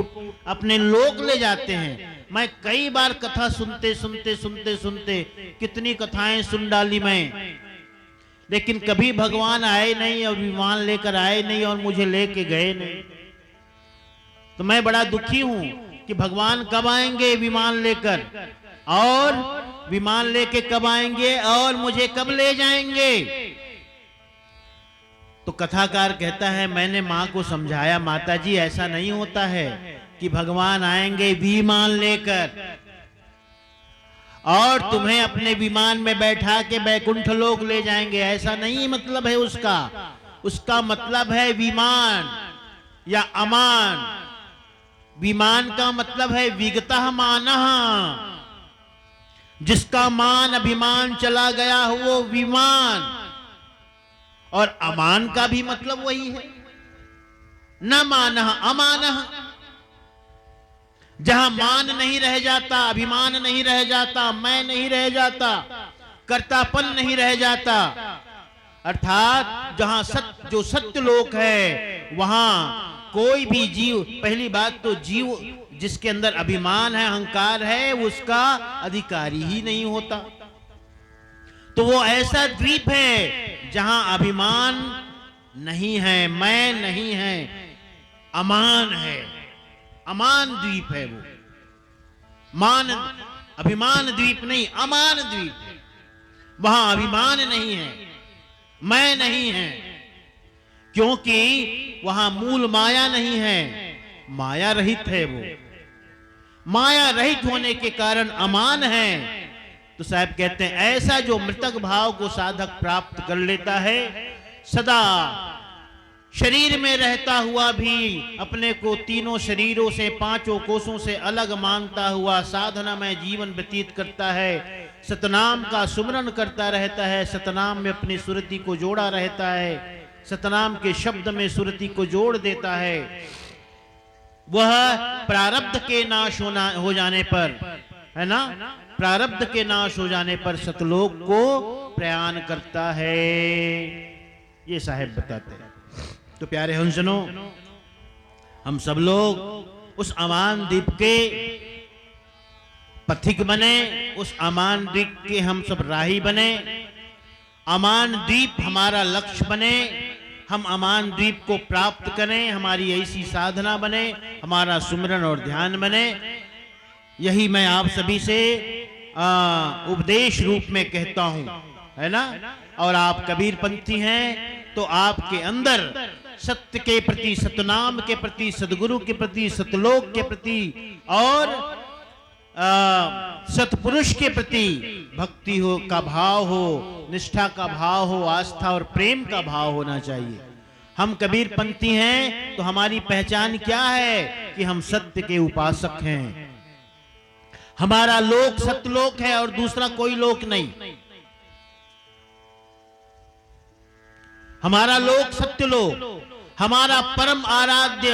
अपने लोक ले जाते हैं। मैं कई बार कथा सुनते कितनी कथाएं सुन डाली मैं, लेकिन कभी भगवान आए नहीं और विमान लेकर आए नहीं और मुझे लेके गए नहीं। तो मैं बड़ा दुखी हूं कि भगवान कब आएंगे विमान लेकर, और विमान लेके कब आएंगे और मुझे कब ले जाएंगे। तो कथाकार कहता है, मैंने मां को समझाया, माता जी ऐसा नहीं होता है कि भगवान आएंगे विमान लेकर और तुम्हें अपने विमान में बैठा के बैकुंठ लोक ले जाएंगे, ऐसा नहीं मतलब है उसका। उसका मतलब है विमान या अमान। विमान का मतलब है विगतः मानः, जिसका मान अभिमान चला गया हो वो विमान। और अमान का भी मतलब वही है, न मानः अमानः। जहां मान नहीं रह जाता, अभिमान नहीं रह जाता, मैं नहीं रह जाता, कर्तापन नहीं रह जाता, अर्थात जहां सत्य, जो सत्य लोक है वहां कोई भी जीव, पहली बात तो जीव जिसके अंदर अभिमान है, अहंकार है, उसका अधिकारी ही नहीं होता। तो वो ऐसा द्वीप है जहां अभिमान नहीं है, मैं नहीं है, अमान है, अमान द्वीप है वो। मान, अभिमान द्वीप नहीं, अमान द्वीप है। वहां अभिमान नहीं है, मैं नहीं है, क्योंकि वहां मूल माया नहीं है, माया रहित है वो। माया रहित होने के कारण अमान है। तो साहब कहते हैं ऐसा जो मृतक भाव को साधक प्राप्त कर लेता है, सदा शरीर में रहता हुआ भी अपने को तीनों शरीरों से, पांचों कोषों से अलग मानता हुआ साधना में जीवन व्यतीत करता है, सतनाम का सुमरन करता रहता है, सतनाम में अपनी सुरति को जोड़ा रहता है, सतनाम के शब्द में सुरति को जोड़ देता है, वह प्रारब्ध के नाश हो जाने पर, है ना, प्रारब्ध के नाश हो जाने पर सतलोक को प्रयाण करता है। ये साहेब बताते हैं। तो प्यारे हंसनों, हम सब लोग उस अमान द्वीप के पथिक बने, उस अमान द्वीप के हम सब राही बने। अमान द्वीप हमारा लक्ष्य बने, हम अमान द्वीप को प्राप्त करें, हमारी ऐसी साधना बने, हमारा सुमिरन और ध्यान बने। यही मैं आप सभी से उपदेश रूप में कहता हूं, है ना। और आप कबीर पंथी हैं तो आपके अंदर सत्य के प्रति, सतनाम के प्रति, सदगुरु के प्रति, सतलोक के प्रति और सतपुरुष के प्रति भक्ति हो का भाव हो, निष्ठा का भाव हो, आस्था और प्रेम का भाव होना चाहिए। हम कबीर पंथी हैं तो हमारी पहचान क्या है कि हम सत्य के उपासक हैं। हमारा लोक सत्यलोक है और दूसरा कोई लोक नहीं। हमारा लोक सत्यलोक, हमारा परम आराध्य,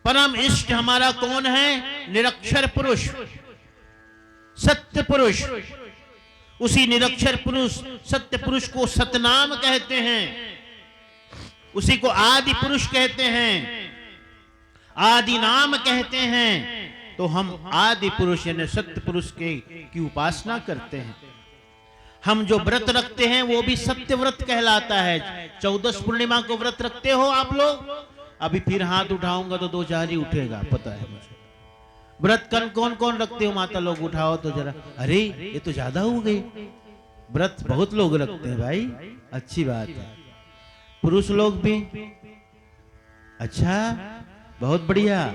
परम इष्ट हमारा कौन है? निरक्षर पुरुष, सत्य पुरुष। उसी निरक्षर पुरुष, सत्य पुरुष को सतनाम कहते हैं, उसी को आदि पुरुष कहते हैं, आदि नाम कहते हैं। तो हम आदि पुरुष यानी सत्य पुरुष की उपासना करते हैं। हम जो व्रत रखते हैं वो भी सत्य व्रत कहलाता है। 14 पूर्णिमा को व्रत रखते हो आप लोग? अभी फिर हाथ उठाऊंगा तो 2-4 ही उठेगा, पता है मुझे। व्रत कौन कौन रखते हो माता लोग? उठाओ तो जरा। अरे ये तो ज्यादा हो गई। व्रत बहुत लोग रखते हैं भाई, अच्छी बात है। पुरुष लोग भी? अच्छा, बहुत बढ़िया।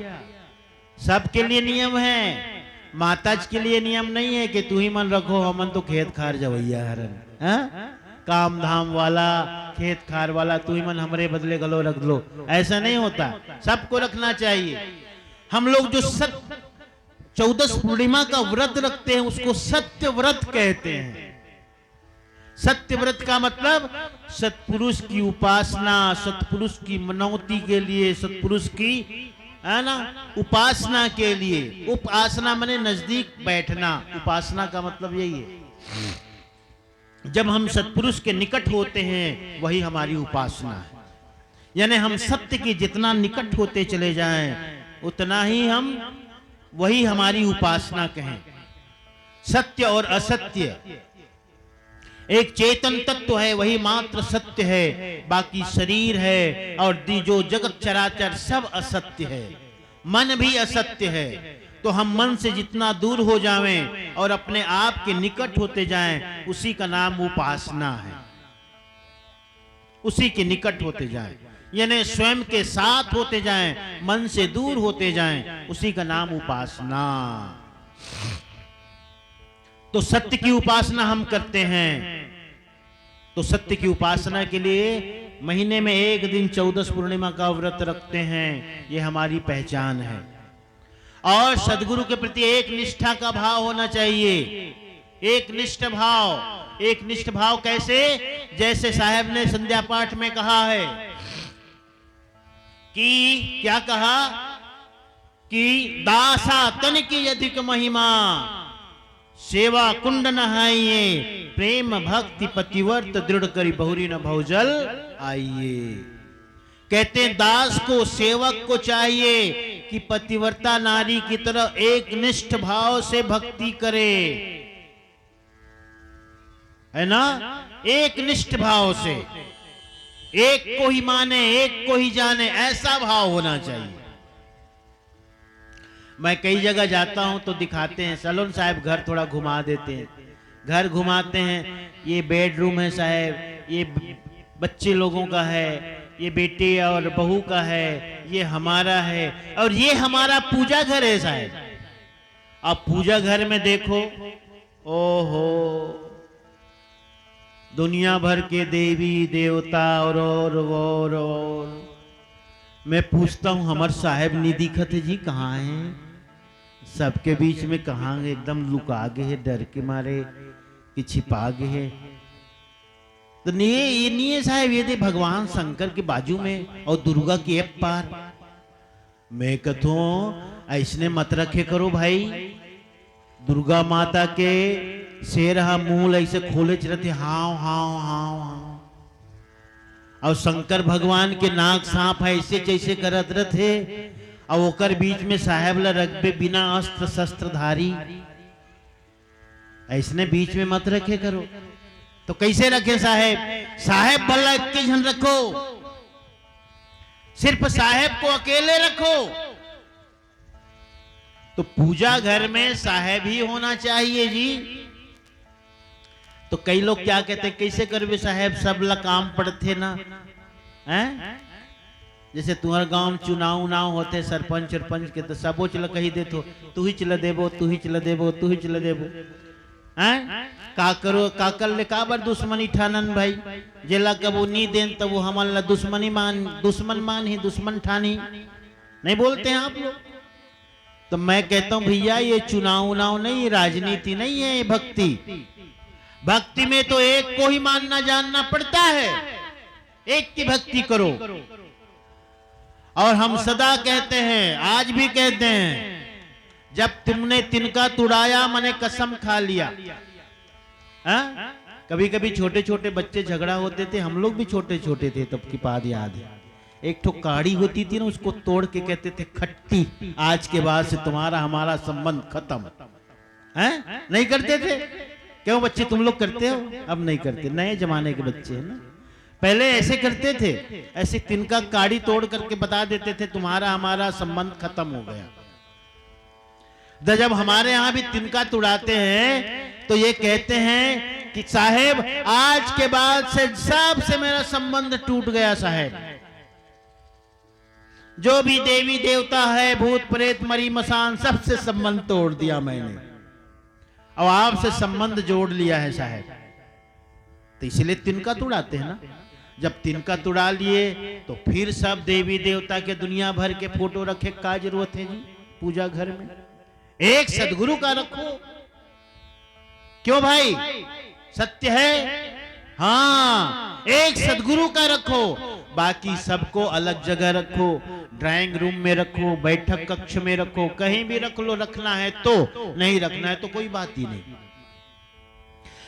सबके लिए नियम है, माताज के लिए नियम नहीं है कि तू ही मन रखो, हमन तो खेत खार जवैया हरन, काम धाम वाला, खेत खार वाला, तू ही मन हमरे बदले गलो रख लो। ऐसा नहीं होता, सबको रखना चाहिए। हम लोग जो 14 पूर्णिमा का व्रत रखते हैं उसको सत्य व्रत कहते हैं। सत्य व्रत का मतलब सत्पुरुष की उपासना, सत्पुरुष की मनौती के लिए, सत्पुरुष की, है ना, उपासना के लिए। उपासना माने नजदीक बैठना, उपासना का मतलब यही है। जब हम सत्पुरुष के निकट होते हैं वही हमारी उपासना है। यानी हम सत्य के जितना निकट होते चले जाएं उतना ही हम, वही हमारी उपासना कहें। सत्य और असत्य एक चेतन तत्व है, वही मात्र सत्य है। बाकी शरीर है और जो जगत चराचर सब असत्य है। मन भी असत्य है। तो हम मन से जितना दूर हो जाएं और अपने आप के निकट होते जाएं, उसी का नाम उपासना है। उसी के निकट होते जाएं, यानी स्वयं के साथ होते जाएं, मन से दूर होते जाएं, उसी का नाम उपासना। तो सत्य की उपासना हम करते हैं। तो सत्य की उपासना के लिए महीने में एक दिन 14 पूर्णिमा का व्रत रखते हैं, ये हमारी पहचान है। और सदगुरु के प्रति एक निष्ठा का भाव होना चाहिए, एक निष्ठ भाव। एक निष्ठ भाव कैसे? जैसे साहब ने संध्या पाठ में कहा है कि क्या कहा कि दासा तन की अधिक महिमा, सेवा कुंड नहाइए, प्रेम भक्ति पतिवर्त दृढ़ करी बहुरी न भवजल आइए। कहते हैं दास को, सेवक को चाहिए कि पतिव्रता नारी की तरह एक निष्ठ भाव से भक्ति करे, है ना? एक निष्ठ भाव से, एक को ही माने, एक को ही जाने, ऐसा भाव होना चाहिए। मैं कई जगह जाता हूं तो दिखाते हैं, सलोन साहब घर थोड़ा घुमा देते हैं, घर घुमाते हैं, ये बेडरूम है साहब, ये बच्चे लोगों का है, ये बेटे और बहू का है, ये हमारा है, और ये हमारा पूजा घर है साहब। अब पूजा घर में देखो, ओहो, दुनिया भर के देवी देवता और मैं पूछता हूं हमारे साहब नहीं दिखत है जी, कहाँ हैं? सबके बीच में कहाँ एकदम लुका गए है, डर के मारे कि छिपा गए है। तो नहीं साहब, ये दे भगवान शंकर के बाजू में और दुर्गा की एक पार। मैं कहता हूं ऐसने मत रखे करो भाई, दुर्गा माता के शेर हा मूल ऐसे खोले रहते, हाव हाव हाव हाव, और शंकर भगवान के नाग सांप ऐसे जैसे करत रहते, और ओकर बीच में साहेब ला रखबे बिना अस्त्र शस्त्रधारी, ऐसने बीच में मत रखे करो। तो कैसे रखे साहेब? साहेब भला इक्के जन रखो, सिर्फ साहेब को अकेले रखो। तो पूजा घर में साहेब ही होना चाहिए जी। तो कई लोग क्या कहते हैं, कैसे करवे साहेब, सब ला काम पड़ते ना, हैं? जैसे तुम्हारे गांव में चुनाव उनाव होते, सरपंच सरपंच के, तो सबो चला कही दे, तो तू ही चला देबो, तू ही चला देबो, तू ही चला देबो, हैं? का करो, का कर ले, का बार दुश्मनी ठानन भाई, जेला कबू नहीं देन तब वो हमारा दुश्मन मान ही दुश्मन ठानी, नहीं बोलते हैं आप लोग? तो मैं कहता हूं भैया, ये चुनाव उनाव नहीं, राजनीति नहीं है, ये भक्ति। भक्ति में तो एक को ही मानना जानना पड़ता है, एक की भक्ति करो। और हम सदा कहते हैं, आज भी कहते हैं, जब तुमने तिनका तुड़ाया मने कसम खा लिया। कभी कभी छोटे छोटे बच्चे झगड़ा होते थे, हम लोग भी छोटे छोटे थे तब की बात याद है। एक ठो काड़ी होती थी ना, उसको तोड़ के कहते थे खट्टी, आज के बाद से तुम्हारा हमारा संबंध खत्म, हैं? नहीं करते थे? क्यों बच्चे तुम लोग करते हो? अब नहीं करते, नए जमाने के बच्चे हैं ना। पहले ऐसे करते थे, ऐसे तिनका काड़ी तोड़ करके बता देते थे तुम्हारा हमारा संबंध खत्म हो गया। तो जब हमारे यहां भी तिनका तुड़ाते हैं तो ये कहते हैं कि साहेब आज के बाद से सबसे मेरा संबंध टूट गया साहेब, जो भी देवी देवता है, भूत प्रेत मरी मसान, सबसे संबंध तोड़ दिया मैंने, और आपसे संबंध जोड़ लिया है साहेब। तो इसलिए तिनका तुड़ाते हैं ना। जब तिनका तुड़ा लिए तो फिर सब देवी देवता के दुनिया भर के फोटो रखे, का जरूरत है जी पूजा घर में? एक सदगुरु का रखो। क्यों भाई, सत्य है? हाँ, एक सदगुरु का रखो, बाकी सबको अलग जगह रखो, ड्राइंग रूम में रखो, बैठक कक्ष में रखो, कहीं भी रख लो, रखना है तो, नहीं रखना है तो कोई बात ही नहीं।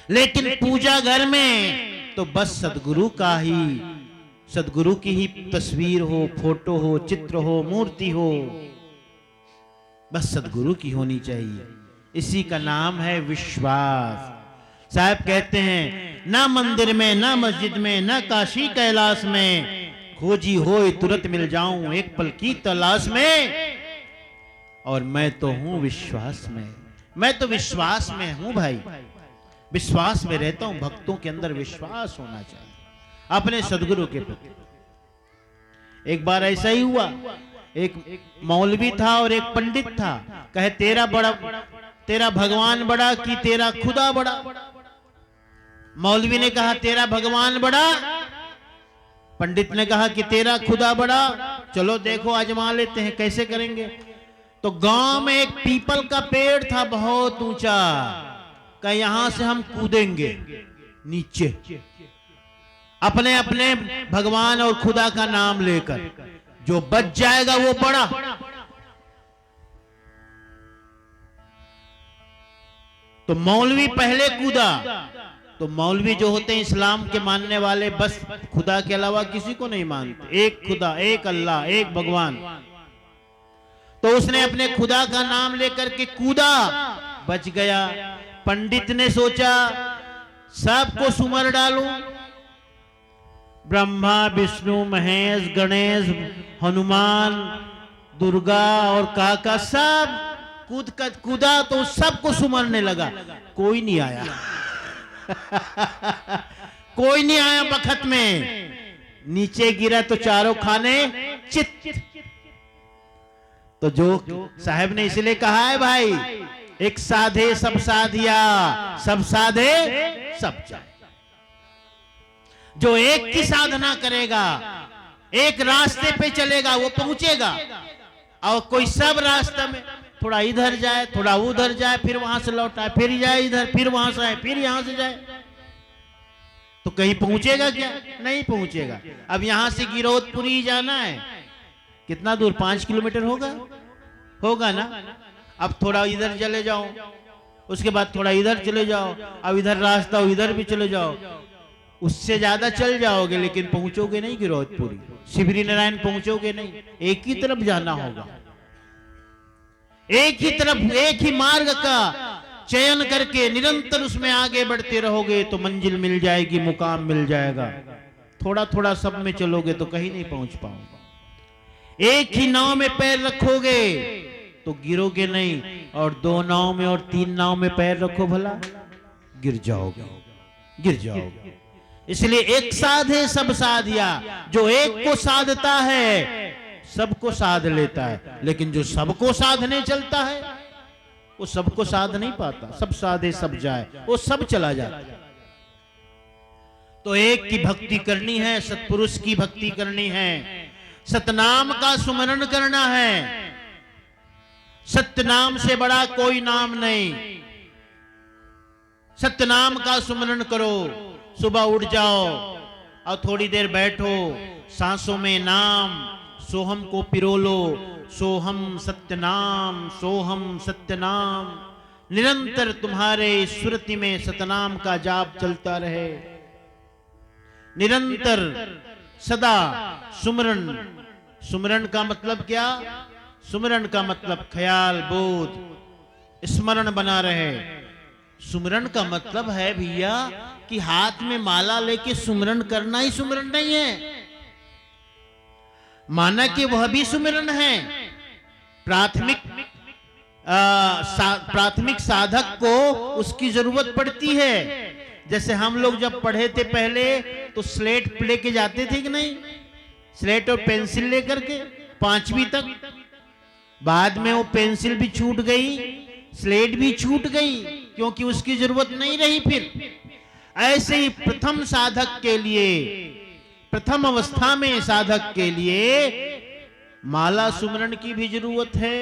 लेकिन पूजा घर में तो बस सदगुरु का ही, सदगुरु की ही तस्वीर हो, फोटो हो, चित्र हो, मूर्ति हो, बस सदगुरु की होनी चाहिए। इसी का नाम है विश्वास। साहब कहते हैं, ना मंदिर में, ना मस्जिद में, ना काशी कैलाश में, खोजी होए तुरंत मिल जाऊं एक पल की तलाश में, और मैं तो हूं विश्वास में। मैं तो विश्वास में हूं भाई, विश्वास में रहता हूं। भक्तों के अंदर विश्वास होना चाहिए अपने सदगुरु के प्रति। एक बार ऐसा ही हुआ, एक मौलवी था और एक पंडित था। कहे तेरा भगवान बड़ा कि तेरा खुदा बड़ा? मौलवी ने कहा तेरा भगवान बड़ा, पंडित ने कहा कि तेरा खुदा बड़ा। चलो देखो आजमा लेते हैं, कैसे करेंगे। तो गांव में एक पीपल का पेड़ था बहुत ऊंचा, का यहां से हम कूदेंगे नीचे, अपने अपने भगवान और खुदा का नाम लेकर, जो बच जाएगा वो बड़ा। तो मौलवी पहले कूदा। तो मौलवी जो होते हैं इस्लाम के मानने वाले, बस खुदा के अलावा किसी को नहीं मानते, एक खुदा, एक अल्लाह, एक भगवान। तो उसने अपने खुदा का नाम लेकर के कूदा, बच गया। पंडित ने सोचा सबको सुमर डालूं, ब्रह्मा विष्णु महेश गणेश हनुमान दुर्गा और काका सब कूदा, तो सबको सुमरने लगा। कोई नहीं आया कोई नहीं आया बखत में। नीचे गिरा तो चारों खाने चित। तो जो साहब ने इसलिए कहा है भाई, एक साधे सब साधिया, सब साधे सब जाए। जो एक की साधना करेगा, एक रास्ते पे चलेगा, वो पहुंचेगा। और कोई सब रास्ते में थोड़ा इधर जाए, थोड़ा उधर जाए, फिर वहां से लौट आए, फिर जाए इधर, फिर वहां से आए, फिर यहां से जाए, तो कहीं पहुंचेगा क्या? नहीं पहुंचेगा। अब यहां से गिरौदपुरी जाना है, कितना दूर? 5 किलोमीटर होगा ना। अब थोड़ा इधर चले जाओ, उसके बाद थोड़ा इधर चले जाओ, अब इधर रास्ता हो इधर भी चले जाओ, उससे ज्यादा चल जाओगे, लेकिन पहुंचोगे नहीं गिरौदपुरी, शिवरी नारायण पहुंचोगे नहीं। एक ही तरफ जाना होगा, एक ही तरफ, एक ही मार्ग का चयन करके निरंतर उसमें आगे बढ़ते रहोगे तो मंजिल मिल जाएगी, मुकाम मिल जाएगा। थोड़ा थोड़ा सब में चलोगे तो कहीं नहीं पहुंच पाओगे। एक ही नाव में पैर रखोगे तो गिरोगे नहीं, और 2 नाव में और 3 नाव में पैर रखो भला, गिर जाओगे। इसलिए एक साधे सब साधिया। जो एक को साधता है सबको साध लेता है, लेकिन जो सबको साधने चलता है वो सबको साध नहीं पाता। सब साधे सब जाए, वो सब चला जाता है। तो एक की भक्ति करनी है, सतपुरुष की भक्ति करनी है, सतनाम का सुमरण करना है। सत्यनाम से बड़ा कोई नाम नहीं। सत्यनाम का सुमरण करो, सुबह उठ जाओ और थोड़ी देर बैठो, सांसों में नाम सोहम को पिरो लो, सोहम सत्यनाम, सोहम सत्यनाम। निरंतर तुम्हारे स्मृति में सतनाम का जाप चलता रहे, निरंतर सदा सुमरण। सुमरण का मतलब क्या? सुमरण का मतलब ख्याल, बोध, स्मरण बना रहे। सुमरण का मतलब है भैया कि हाथ में माला लेके सुमरण करना ही सुमरण नहीं है। माना कि वह भी सुमिरन है। प्राथमिक साधक को उसकी जरूरत पड़ती है। जैसे हम लोग जब पढ़े थे पहले तो स्लेट लेके जाते थे कि नहीं, स्लेट और पेंसिल लेकर के 5वीं तक। बाद में वो पेंसिल भी छूट गई, स्लेट भी छूट गई, क्योंकि उसकी जरूरत नहीं रही फिर। ऐसे ही प्रथम साधक के लिए, प्रथम अवस्था में साधक के लिए माला सुमरण की भी जरूरत है।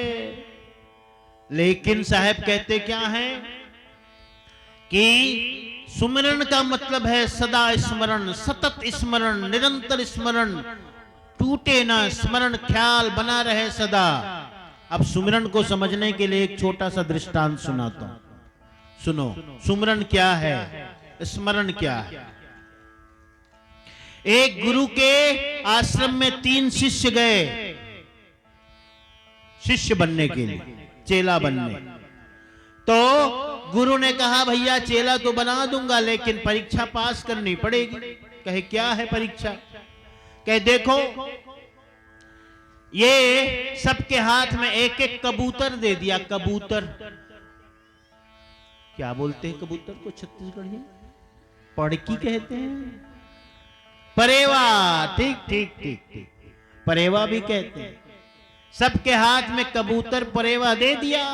लेकिन साहब कहते क्या है कि सुमरण का मतलब है सदा स्मरण, सतत स्मरण, निरंतर स्मरण, टूटे ना स्मरण, ख्याल बना रहे सदा। अब सुमरण को समझने के लिए एक छोटा सा दृष्टांत सुनाता हूं, सुनो। सुमरण क्या है, स्मरण क्या है? एक गुरु के आश्रम में 3 शिष्य गए, शिष्य बनने के लिए, चेला बनने। तो गुरु ने कहा भैया चेला तो बना दूंगा, लेकिन परीक्षा पास करनी पड़ेगी। कहे क्या है परीक्षा? कहे देखो ये सबके हाथ में एक एक कबूतर दे दिया। कबूतर क्या बोलते हैं कबूतर को छत्तीसगढ़ में? पड़की कहते हैं। परेवा, ठीक ठीक ठीक ठीक, परेवा भी कहते हैं। सबके हाथ में कबूतर परेवा दे दिया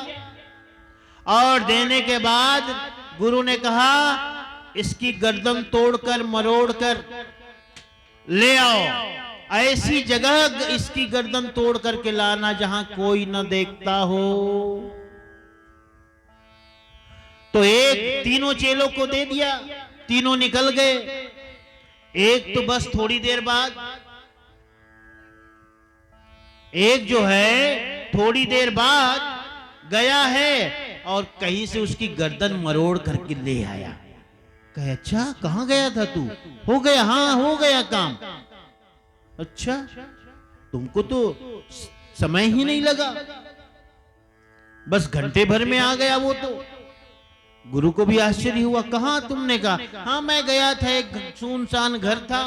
और देने के बाद गुरु ने कहा इसकी गर्दन तोड़कर मरोड़कर ले आओ, ऐसी जगह इसकी गर्दन तोड़ करके लाना जहां कोई न देखता हो। तो एक तीनों चेलों को दे दिया, तीनों निकल गए। एक तो बस थोड़ी देर बाद, एक जो है थोड़ी देर बाद गया है और कहीं से उसकी गर्दन मरोड़ करके ले आया। कहे अच्छा कहां गया था तू? हो गया, हाँ हो गया काम। अच्छा तुमको तो समय ही नहीं लगा, बस घंटे भर में आ गया वो तो। गुरु को भी आश्चर्य हुआ, कहां तुमने? कहा हाँ मैं गया था, एक सुनसान घर था,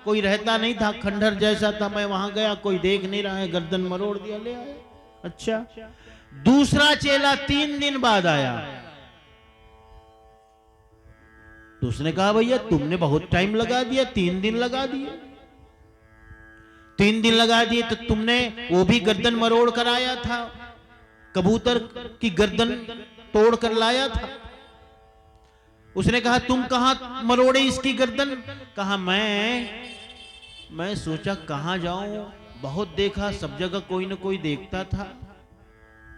कोई रहता नहीं था, खंडहर जैसा था, मैं वहां गया, कोई देख नहीं रहा है, गर्दन मरोड़ दिया ले आया। अच्छा दूसरा चेला 3 दिन बाद आया, तो उसने कहा भैया तुमने बहुत टाइम लगा दिया, 3 दिन लगा दिए। 3 दिन लगा दिए तो तुमने वो भी गर्दन मरोड़ कर आया था, कबूतर की गर्दन तोड़ कर लाया था। उसने कहा तुम कहां मरोड़े इसकी गर्दन? कहा मैं सोचा कहां जाऊं, बहुत देखा, सब जगह कोई न कोई देखता था,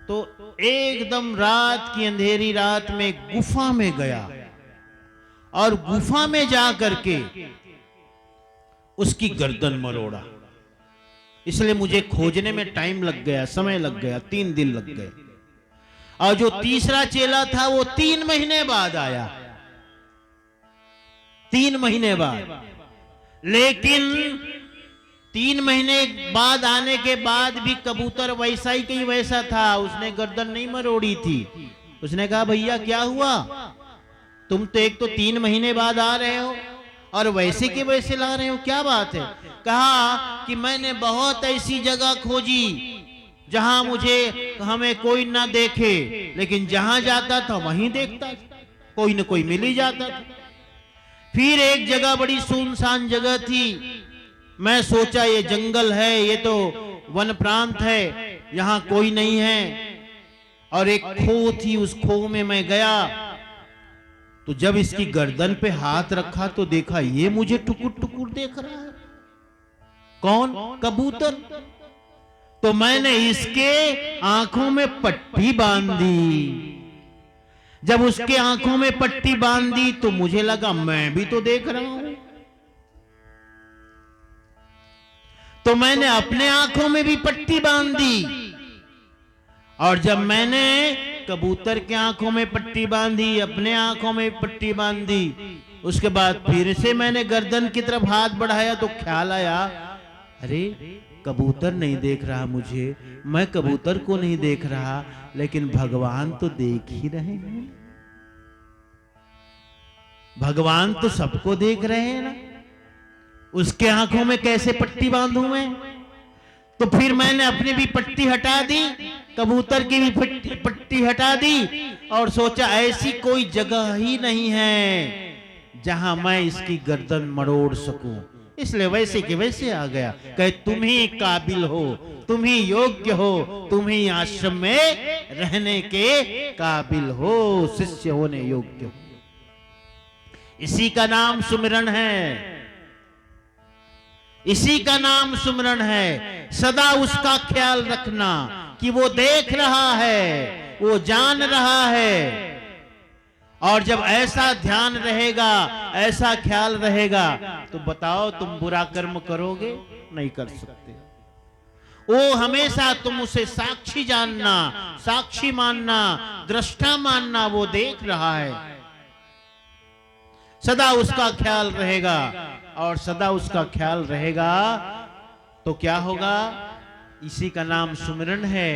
तो एकदम रात की अंधेरी रात में गुफा में गया और गुफा में जा करके उसकी गर्दन मरोड़ा। इसलिए मुझे खोजने में टाइम लग गया, समय लग गया, 3 दिन लग गए। और जो तीसरा चेला था वो 3 महीने बाद आया, 3 महीने बाद। लेकिन 3 महीने बाद आने के बाद भी कबूतर वैसा ही कहीं वैसा था, उसने गर्दन नहीं मरोड़ी थी। उसने कहा भैया क्या हुआ, तुम तो एक तो 3 महीने बाद आ रहे हो और वैसे के वैसे ला रहे हो, क्या बात है? कहा कि मैंने बहुत ऐसी जगह खोजी जहां हमें कोई ना देखे, लेकिन जहां जाता था वहीं देखता था, कोई ना कोई मिल ही जाता था। फिर एक जगह बड़ी सुनसान जगह थी, मैं सोचा ये जंगल है, ये तो वन प्रांत है, यहां कोई नहीं है। और एक खो थी, उस खो में मैं गया, तो जब इसकी गर्दन पे हाथ रखा तो देखा ये मुझे टुकुर टुकुर देख रहा है। कौन? कबूतर। तो मैंने इसके आंखों में पट्टी बांध दी। जब उसके आंखों में पट्टी बांध दी तो मुझे लगा मैं भी तो देख रहा हूं, तो मैंने अपने आंखों में भी पट्टी बांध दी। और जब मैंने कबूतर के आंखों में पट्टी बांधी, अपने आंखों में पट्टी बांधी, उसके बाद फिर से मैंने गर्दन की तरफ हाथ बढ़ाया तो ख्याल आया अरे कबूतर नहीं देख रहा मुझे, मैं कबूतर को नहीं देख रहा, लेकिन भगवान तो देख ही रहे हैं, भगवान तो सबको देख रहे हैं ना, उसके आंखों में कैसे पट्टी बांधूं मैं? तो फिर मैंने अपनी भी पट्टी हटा दी, कबूतर की भी पट्टी हटा दी और सोचा ऐसी कोई जगह ही नहीं है जहां मैं इसकी गर्दन मरोड़ सकूं। इसलिए वैसे के वैसे आ गया। कहे तुम ही काबिल हो, तुम ही योग्य हो, तुम ही आश्रम में रहने के काबिल हो, शिष्य होने योग्य हो। इसी का नाम सुमिरन है, इसी का नाम सुमिरन है। सदा उसका ख्याल रखना कि वो देख रहा है, वो जान रहा है। और जब ऐसा ध्यान रहेगा, ऐसा ख्याल रहेगा, तो बताओ तुम बुरा कर्म करोगे? नहीं कर सकते। वो हमेशा तुम उसे साक्षी जानना, साक्षी मानना, दृष्टा मानना, वो देख रहा है, सदा उसका ख्याल रहेगा। और सदा उसका ख्याल रहेगा तो क्या होगा? इसी का नाम सुमिरन है।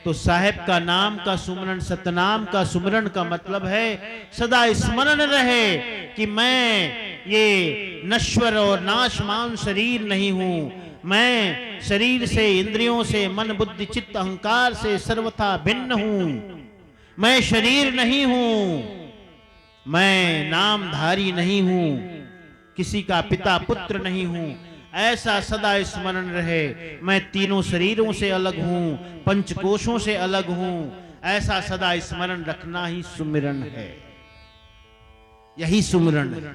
तो साहेब का नाम का सुमिरन, सतनाम का सुमिरन का मतलब है सदा स्मरण रहे कि मैं ये नश्वर और नाशमान शरीर नहीं हूं, मैं शरीर से, इंद्रियों से, मन बुद्धि चित्त अहंकार से सर्वथा भिन्न हूं, मैं शरीर नहीं हूं, मैं नामधारी नहीं हूं, किसी का पिता पुत्र नहीं हूं। ऐसा सदा स्मरण रहे। मैं तीनों शरीरों से अलग हूं, पंचकोशों से अलग हूं, ऐसा सदा स्मरण रखना ही सुमिरन है, यही सुमिरन है।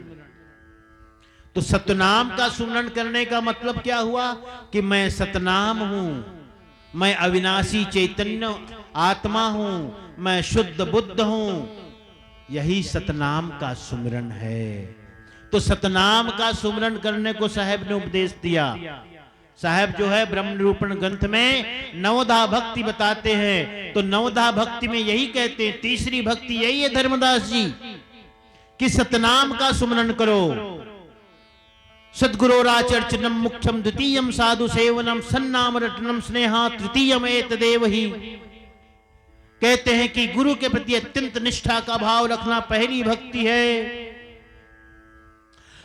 तो सतनाम का सुमिरन करने का मतलब क्या हुआ कि मैं सतनाम हूं, मैं अविनाशी चैतन्य आत्मा हूं, मैं शुद्ध बुद्ध हूं, यही सतनाम का सुमिरन है। तो सतनाम का सुमिरन करने को साहब ने उपदेश दिया। साहब जो है ब्रह्म निरूपण ग्रंथ में नवधा भक्ति बताते हैं, तो नवधा भक्ति में यही कहते हैं, तीसरी भक्ति यही है धर्मदास जी कि सतनाम का सुमिरन करो। सद्गुरोराचर्चनम मुख्यम द्वितीयम साधु सेवनम सन्नाम रटनम स्नेहा तृतीयम एतदेव ही। कहते हैं कि गुरु के प्रति अत्यंत निष्ठा का भाव रखना पहली भक्ति है।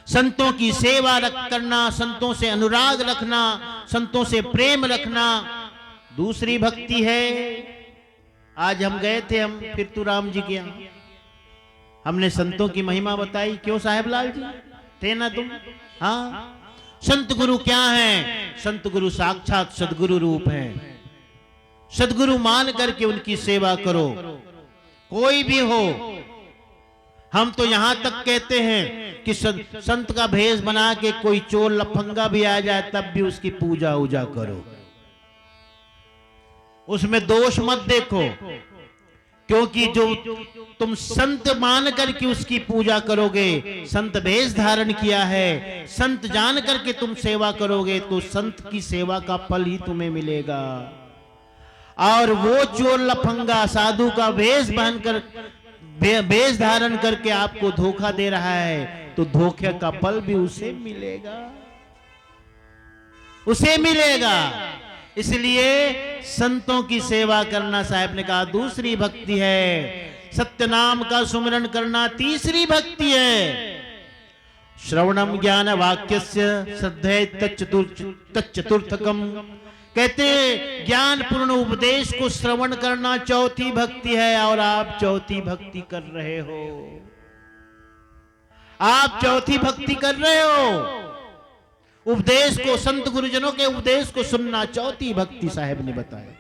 संतों की सेवा करना, संतों से अनुराग रखना, संतों से प्रेम रखना दूसरी भक्ति है। आज हम गए थे, हम फिर तू राम जी के यहाँ, हमने संतों की महिमा बताई। क्यों साहेब लाल जी थे ना तुम? हाँ, संत गुरु क्या हैं? संत गुरु साक्षात सदगुरु रूप हैं। सदगुरु मान करके उनकी सेवा करो, कोई भी हो। हम तो यहां तक कहते हैं कि संत का भेष बना के कोई चोर लफंगा भी आ जाए तब भी उसकी पूजा उजा करो, उसमें दोष मत देखो। क्योंकि जो तुम संत मान करके उसकी पूजा करोगे, संत भेष धारण किया है, संत जान करके तुम सेवा करोगे, तो संत की सेवा का फल ही तुम्हें मिलेगा। और वो चोर लफंगा साधु का भेष पहनकर, भेष धारण करके आपको धोखा दे रहा है, तो धोखे का फल भी उसे मिलेगा, उसे मिलेगा। इसलिए संतों की सेवा करना साहब ने कहा दूसरी भक्ति है। सत्य नाम का सुमिरन करना तीसरी भक्ति है। श्रवणम ज्ञान वाक्यस्य श्रद्धे तच्चतुर्थकम। कहते ज्ञान पूर्ण उपदेश को श्रवण करना चौथी भक्ति है, और आप चौथी भक्ति कर रहे हो, आप चौथी भक्ति कर रहे हो। उपदेश को, संत गुरुजनों के उपदेश को सुनना चौथी भक्ति साहब ने बताया।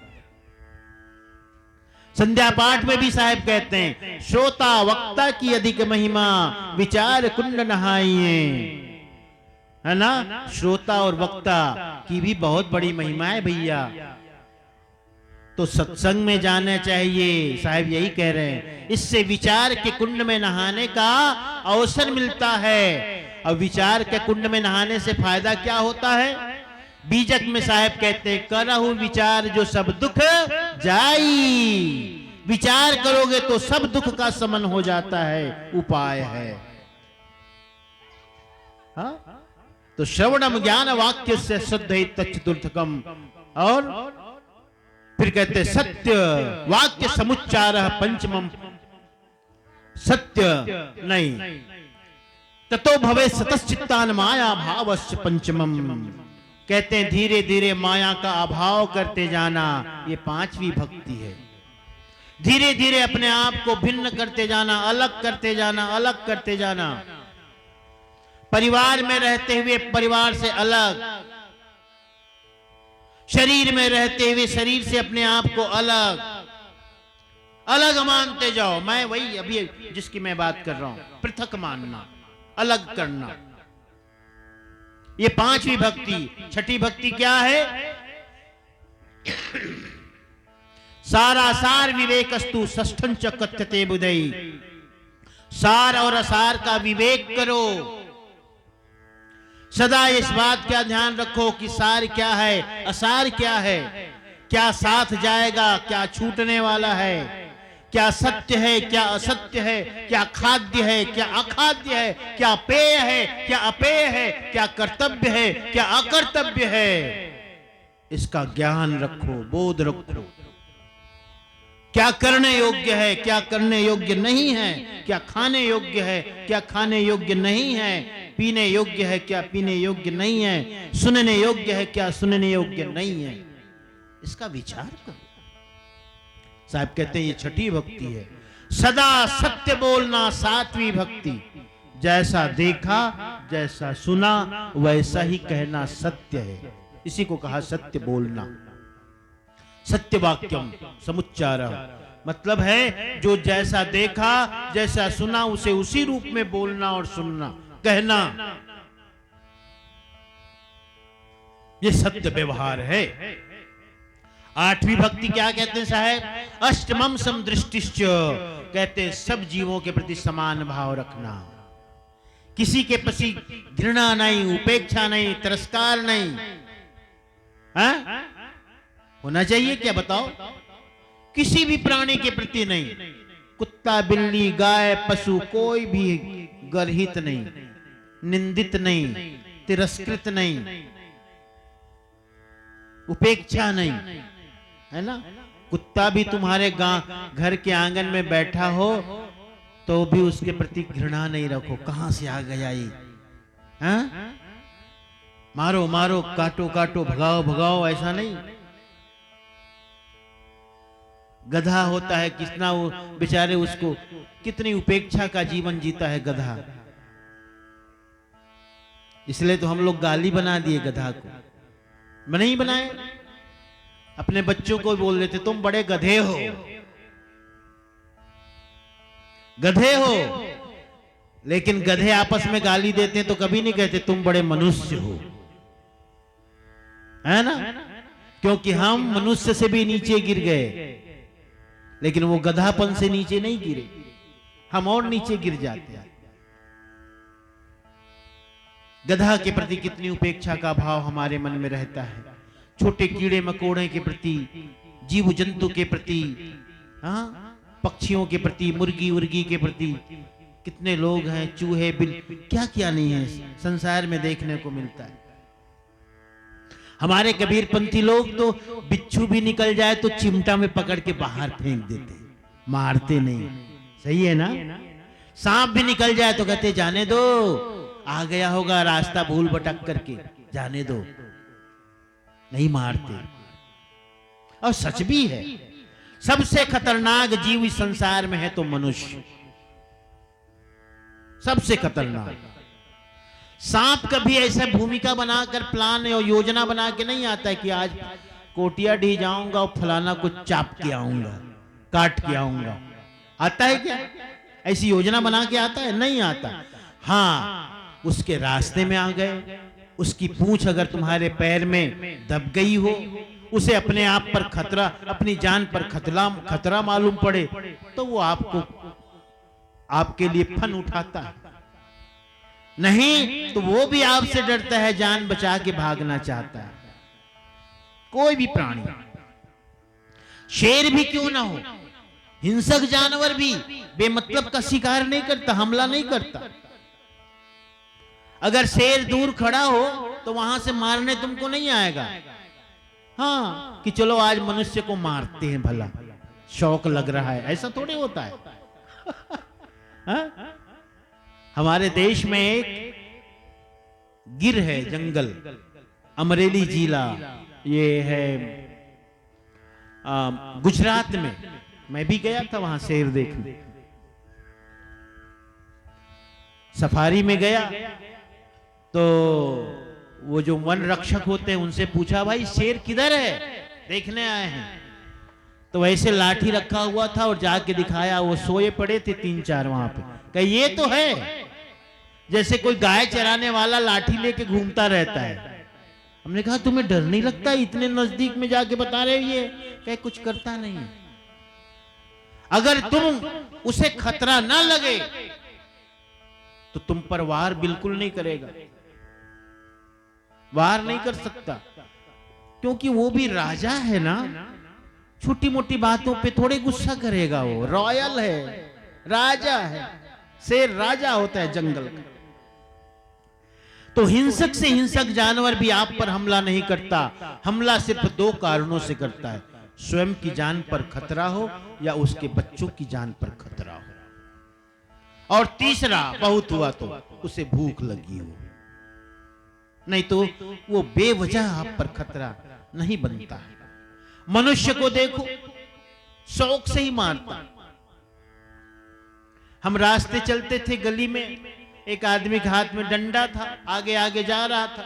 संध्या पाठ में भी साहब कहते हैं, श्रोता वक्ता की अधिक महिमा, विचार कुंड नहाइए। है ना, श्रोता और वक्ता की भी बहुत बड़ी महिमा है भैया। तो सत्संग में जाना चाहिए, साहब यही कह रहे हैं। इससे विचार के कुंड में नहाने का अवसर मिलता है। और विचार के कुंड में नहाने से फायदा क्या होता है? बीजक में साहब कहते हैं, करहु विचार जो सब दुख जाई। विचार करोगे तो सब दुख का शमन हो जाता है, उपाय है। हाँ? तो श्रवणम ज्ञान वाक्य से श्रद्धे तच्चतुर्थकम। और फिर कहते सत्य वाक्य समुच्चार पंचमम। सत्य नहीं, ततो भवे सतश्चित्तान माया भावस्य पंचमम। कहते हैं धीरे धीरे माया का अभाव करते जाना, ये पांचवी भक्ति है। धीरे धीरे अपने आप को भिन्न करते जाना, अलग करते जाना, अलग करते जाना। परिवार में रहते हुए परिवार से अलग, शरीर में रहते हुए शरीर से अपने आप को अलग अलग मानते जाओ। मैं वही अभी जिसकी मैं बात कर रहा हूं, पृथक मानना, अलग करना, ये पांचवी भक्ति। छठी भक्ति क्या है? सारा सार विवेकस्तु षष्ठं च कथ्यते बुधई। सार और असार का विवेक करो। सदा इस बात का ध्यान रखो कि सार क्या है, असार क्या है, क्या साथ जाएगा, क्या छूटने वाला है, क्या सत्य है, क्या असत्य है, क्या खाद्य है, क्या अखाद्य है, क्या पेय है, क्या अपेय है, क्या कर्तव्य है, क्या अकर्तव्य है। इसका ज्ञान रखो, बोध रखो। क्या करने योग्य है, क्या करने योग्य नहीं है, क्या खाने योग्य है, क्या खाने योग्य नहीं है, पीने योग्य है, क्या पीने योग्य नहीं है, सुनने योग्य है, क्या सुनने योग्य नहीं है। इसका विचार करो। साहब कहते हैं ये छठी भक्ति है। सदा सत्य बोलना सातवीं भक्ति। जैसा देखा, जैसा सुना, वैसा ही कहना सत्य है। इसी को कहा सत्य बोलना। सत्य वाक्यम समुच्चार मतलब है जो जैसा देखा, जैसा सुना, उसे उसी रूप में बोलना और सुनना, कहना, ये सत्य व्यवहार है। आठवीं भक्ति क्या कहते हैं साहब? अष्टमम समदृष्टिश्च, कहते हैं सब जीवों के प्रति समान भाव रखना, किसी के प्रति घृणा नहीं, उपेक्षा नहीं, तिरस्कार नहीं। हाँ? होना चाहिए क्या बताओ? किसी भी प्राणी के प्रति नहीं, कुत्ता, बिल्ली, गाय, पशु, कोई भी गर्हित नहीं, निंदित नहीं, तिरस्कृत नहीं, उपेक्षा नहीं, है ना? कुत्ता भी तुम्हारे घर के आंगन में बैठा हो तो भी उसके प्रति घृणा नहीं रखो, कहां से आ गया ये, हाँ? मारो मारो, काटो काटो, भगाओ भगाओ, ऐसा नहीं। गधा होता है, कितना वो बेचारे, उसको कितनी उपेक्षा का जीवन जीता है गधा, इसलिए तो हम लोग गाली बना दिए गधा को, नहीं बनाए। अपने बच्चों को बोल देते तुम बड़े गधे हो, गधे हो, लेकिन गधे आपस में गाली देते हैं तो कभी नहीं कहते तुम बड़े मनुष्य हो, है ना? क्योंकि हम मनुष्य से भी नीचे गिर गए, लेकिन वो गधापन से नीचे नहीं गिरे, हम और नीचे गिर जाते हैं। गधा के प्रति कितनी उपेक्षा का भाव हमारे मन में रहता है, छोटे कीड़े मकोड़े के प्रति, जीव जंतु के प्रति, हाँ, पक्षियों के प्रति, मुर्गी उर्गी के प्रति, कितने लोग हैं, चूहे, बिल, क्या क्या नहीं है संसार में देखने को मिलता है। हमारे कबीरपंथी लोग तो बिच्छू भी निकल जाए तो चिमटा में पकड़ के बाहर फेंक देते, मारते नहीं, सही है ना? सांप भी निकल जाए तो कहते जाने दो, आ गया होगा रास्ता भूल भटक करके, जाने दो, नहीं मारते। और सच भी है, सबसे खतरनाक जीव इस संसार में है तो मनुष्य, सबसे खतरनाक। सांप कभी ऐसा भूमिका बनाकर, प्लान और योजना बना के नहीं आता है कि आज कोटियाडीह जाऊंगा और फलाना को चाप के आऊंगा, काट के आऊंगा। आता है क्या? ऐसी योजना बना के आता है? नहीं आता। हाँ, उसके रास्ते में आ गए, उसकी पूंछ अगर तुम्हारे पैर में दब गई हो, उसे अपने आप पर खतरा, अपनी जान पर खतरा मालूम पड़े तो वो आपके लिए फन उठाता है, नहीं तो वो भी आपसे डरता है, जान बचा के भागना चाहता है। कोई भी प्राणी, शेर भी क्यों ना हो, हिंसक जानवर भी बेमतलब का शिकार नहीं करता, हमला नहीं करता। अगर शेर दूर खड़ा हो तो वहां से मारने तुमको नहीं आएगा, हाँ, कि चलो आज मनुष्य को मारते हैं, भला शौक लग रहा है, ऐसा थोड़ी होता है। हाँ? हमारे देश में एक गिर है, जंगल, अमरेली जिला, ये है गुजरात में। मैं भी गया था वहां शेर देखने, सफारी में गया तो वो जो वन रक्षक होते हैं उनसे पूछा, भाई शेर किधर है, देखने आए हैं। तो वैसे लाठी रखा हुआ था और जाके दिखाया, वो सोए पड़े थे 3-4 वहां पे। कहा ये तो है, जैसे कोई गाय चराने वाला लाठी लेके घूमता रहता है। हमने कहा तुम्हें डर नहीं लगता, इतने नजदीक में जाके बता रहे हो ये? कहे कुछ करता नहीं है। अगर तुम उसे खतरा ना लगे तो तुम पर वार बिल्कुल नहीं करेगा, वार नहीं कर सकता, क्योंकि वो भी राजा है ना, छोटी मोटी बातों पे थोड़े गुस्सा करेगा, वो रॉयल है, राजा है, शेर राजा होता है जंगल का। तो हिंसक से हिंसक जानवर भी आप पर हमला नहीं करता, हमला सिर्फ 2 कारणों से करता है, स्वयं की जान पर खतरा हो या उसके बच्चों की जान पर खतरा हो, और तीसरा बहुत हुआ तो उसे भूख लगी हो, नहीं तो वो बेवजह आप पर खतरा नहीं बनता है। मनुष्य को देखो, शौक से ही मारता। हम रास्ते चलते थे गली में, एक आदमी के हाथ में डंडा था, आगे आगे जा रहा था,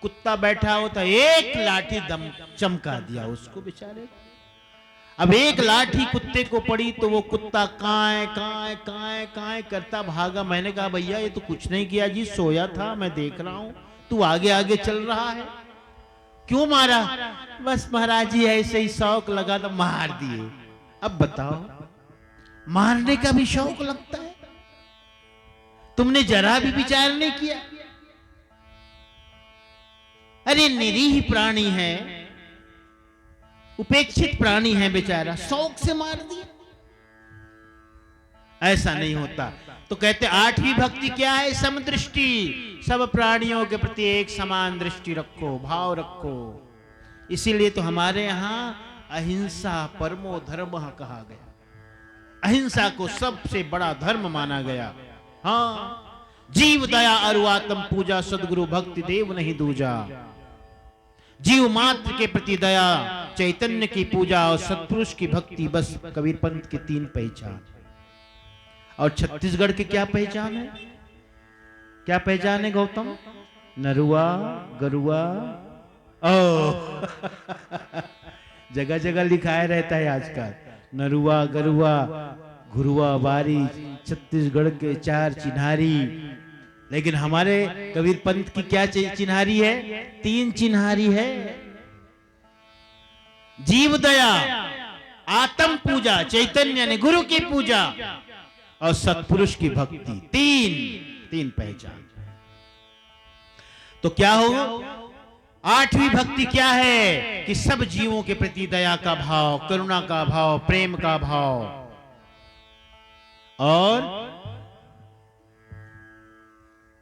कुत्ता बैठा होता, एक लाठी दम चमका दिया उसको बेचारे। अब एक लाठी कुत्ते को पड़ी तो वो कुत्ता काए काए काए काए करता भागा। मैंने कहा भैया ये तो कुछ नहीं किया जी, सोया था, मैं देख रहा हूं तू आगे आगे चल रहा है, क्यों मारा? बस महाराज जी ऐसे ही शौक लगा तो मार दिए। अब बताओ, मारने का भी शौक लगता है? तुमने जरा भी विचार नहीं किया? अरे निरीह प्राणी है, उपेक्षित प्राणी है बेचारा, शौक से मार दिया। ऐसा नहीं होता। तो कहते आठवीं भक्ति क्या है? समदृष्टि। सब प्राणियों के प्रति एक समान दृष्टि रखो, भाव रखो। इसीलिए तो हमारे यहां अहिंसा परमो धर्म कहा गया। अहिंसा को सबसे बड़ा धर्म माना गया। हाँ, जीव दया अरुआत्म पूजा, सदगुरु भक्ति देव नहीं दूजा। जीव मात्र के प्रति दया, चैतन्य की पूजा और सत्पुरुष की भक्ति, बस कबीर पंथ की 3 पहचान। और छत्तीसगढ़ की क्या पहचान है? क्या पहचान है गौतम? नरुआ गरुआ। ओ जगह जगह लिखाया रहता है आजकल, नरुआ गरुआ घुरुआ बारी, छत्तीसगढ़ के 4 चिन्हारी। लेकिन हमारे कबीर पंथ की क्या चिन्हारी है? 3 चिन्हारी है। जीव दया, आत्म पूजा, चैतन्य ने गुरु की पूजा और सत्पुरुष की भक्ति। 3 पहचान। तो क्या होगा? 8वीं भक्ति क्या है? कि सब जीवों के प्रति दया का भाव, करुणा का भाव, प्रेम का भाव। और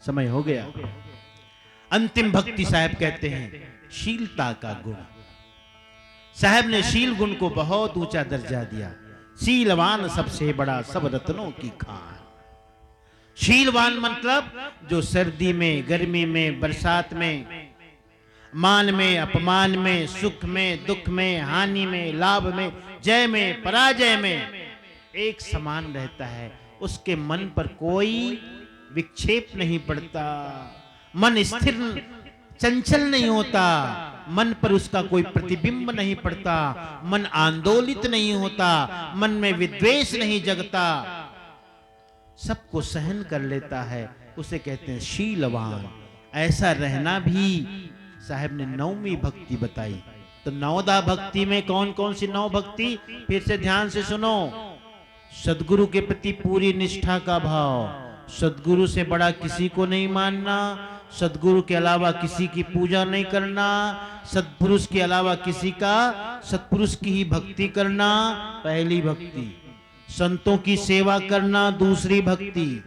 समय हो गया। अंतिम भक्ति साहब कहते हैं शीलता का गुण। साहब ने शील गुण को बहुत ऊंचा दर्जा दिया। शीलवान सबसे बड़ा सब रत्नों की खान। शीलवान मतलब जो सर्दी में, गर्मी में, बरसात में, मान में, अपमान में, सुख में, दुख में, हानि में, लाभ में, जय में, पराजय में एक समान रहता है। उसके मन पर कोई विक्षेप नहीं पड़ता, मन स्थिर चंचल नहीं होता, मन पर उसका कोई प्रतिबिंब नहीं पड़ता, मन आंदोलित नहीं होता, मन में विद्वेष नहीं जगता, सबको सहन कर लेता है। उसे कहते हैं शीलवान। ऐसा रहना भी साहब ने 9वीं भक्ति बताई। तो 9दा भक्ति में कौन कौन सी 9 भक्ति? फिर से ध्यान से सुनो। सदगुरु के प्रति पूरी निष्ठा का भाव, सदगुरु से बड़ा किसी को नहीं मानना, सदगुरु के अलावा किसी की पूजा नहीं करना, सत्पुरुष के अलावा किसी का, सत्पुरुष की ही भक्ति करना, पहली भक्ति। संतों की सेवा करना, दूसरी भक्ति।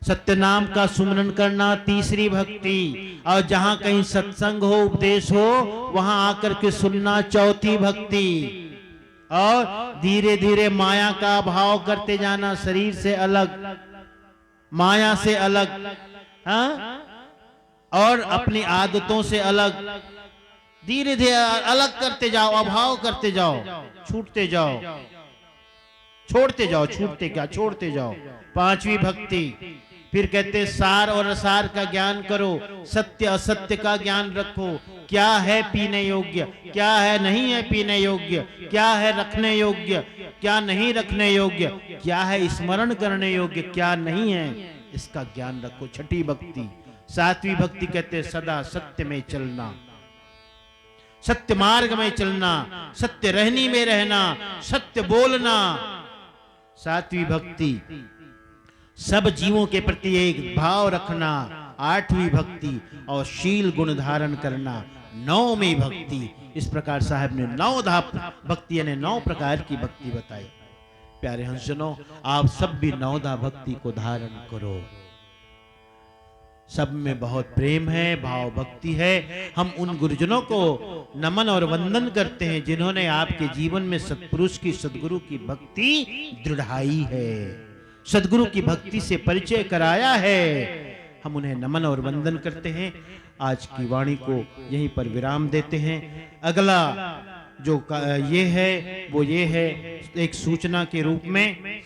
सत्य नाम का सुमरन करना, तीसरी भक्ति। और जहां कहीं सत्संग हो, उपदेश हो, वहां आकर के सुनना, चौथी भक्ति। और धीरे धीरे माया का भाव करते जाना, शरीर से अलग, माया से अलग, हाँ, और अपनी आदतों से अलग, धीरे धीरे अलग करते जाओ, अभाव करते जाओ, छूटते जाओ, छोड़ते जाओ, छूटते क्या, छोड़ते जाओ। 5वीं भक्ति। फिर कहते सार और असार का ज्ञान करो, सत्य असत्य का ज्ञान रखो, क्या है पीने योग्य, क्या है नहीं है पीने योग्य, क्या है रखने योग्य, क्या नहीं रखने योग्य, क्या है स्मरण करने योग्य, क्या नहीं है, इसका ज्ञान रखो। 6ठी भक्ति। 7वीं भक्ति कहते सदा सत्य में चलना, सत्य मार्ग में चलना, सत्य रहनी में रहना, सत्य बोलना। 7वीं भक्ति सब जीवों के प्रति एक भाव रखना। 8वीं भक्ति और शील गुण धारण करना। 9वीं भक्ति। इस प्रकार साहब ने 9 भक्ति यानी 9 प्रकार की भक्ति बताई। प्यारे हंसजनों, आप सब भी 9 भक्ति को धारण करो। सब में बहुत प्रेम है, भाव भक्ति है। हम उन गुरुजनों को नमन और वंदन करते हैं जिन्होंने आपके जीवन में सत्पुरुष की, सदगुरु की भक्ति दृढ़ाई है, सदगुरु की भक्ति से परिचय कराया है। हम उन्हें नमन और वंदन करते हैं। आज की वाणी को यहीं पर विराम देते हैं। अगला जो ये है वो ये है, एक सूचना के रूप में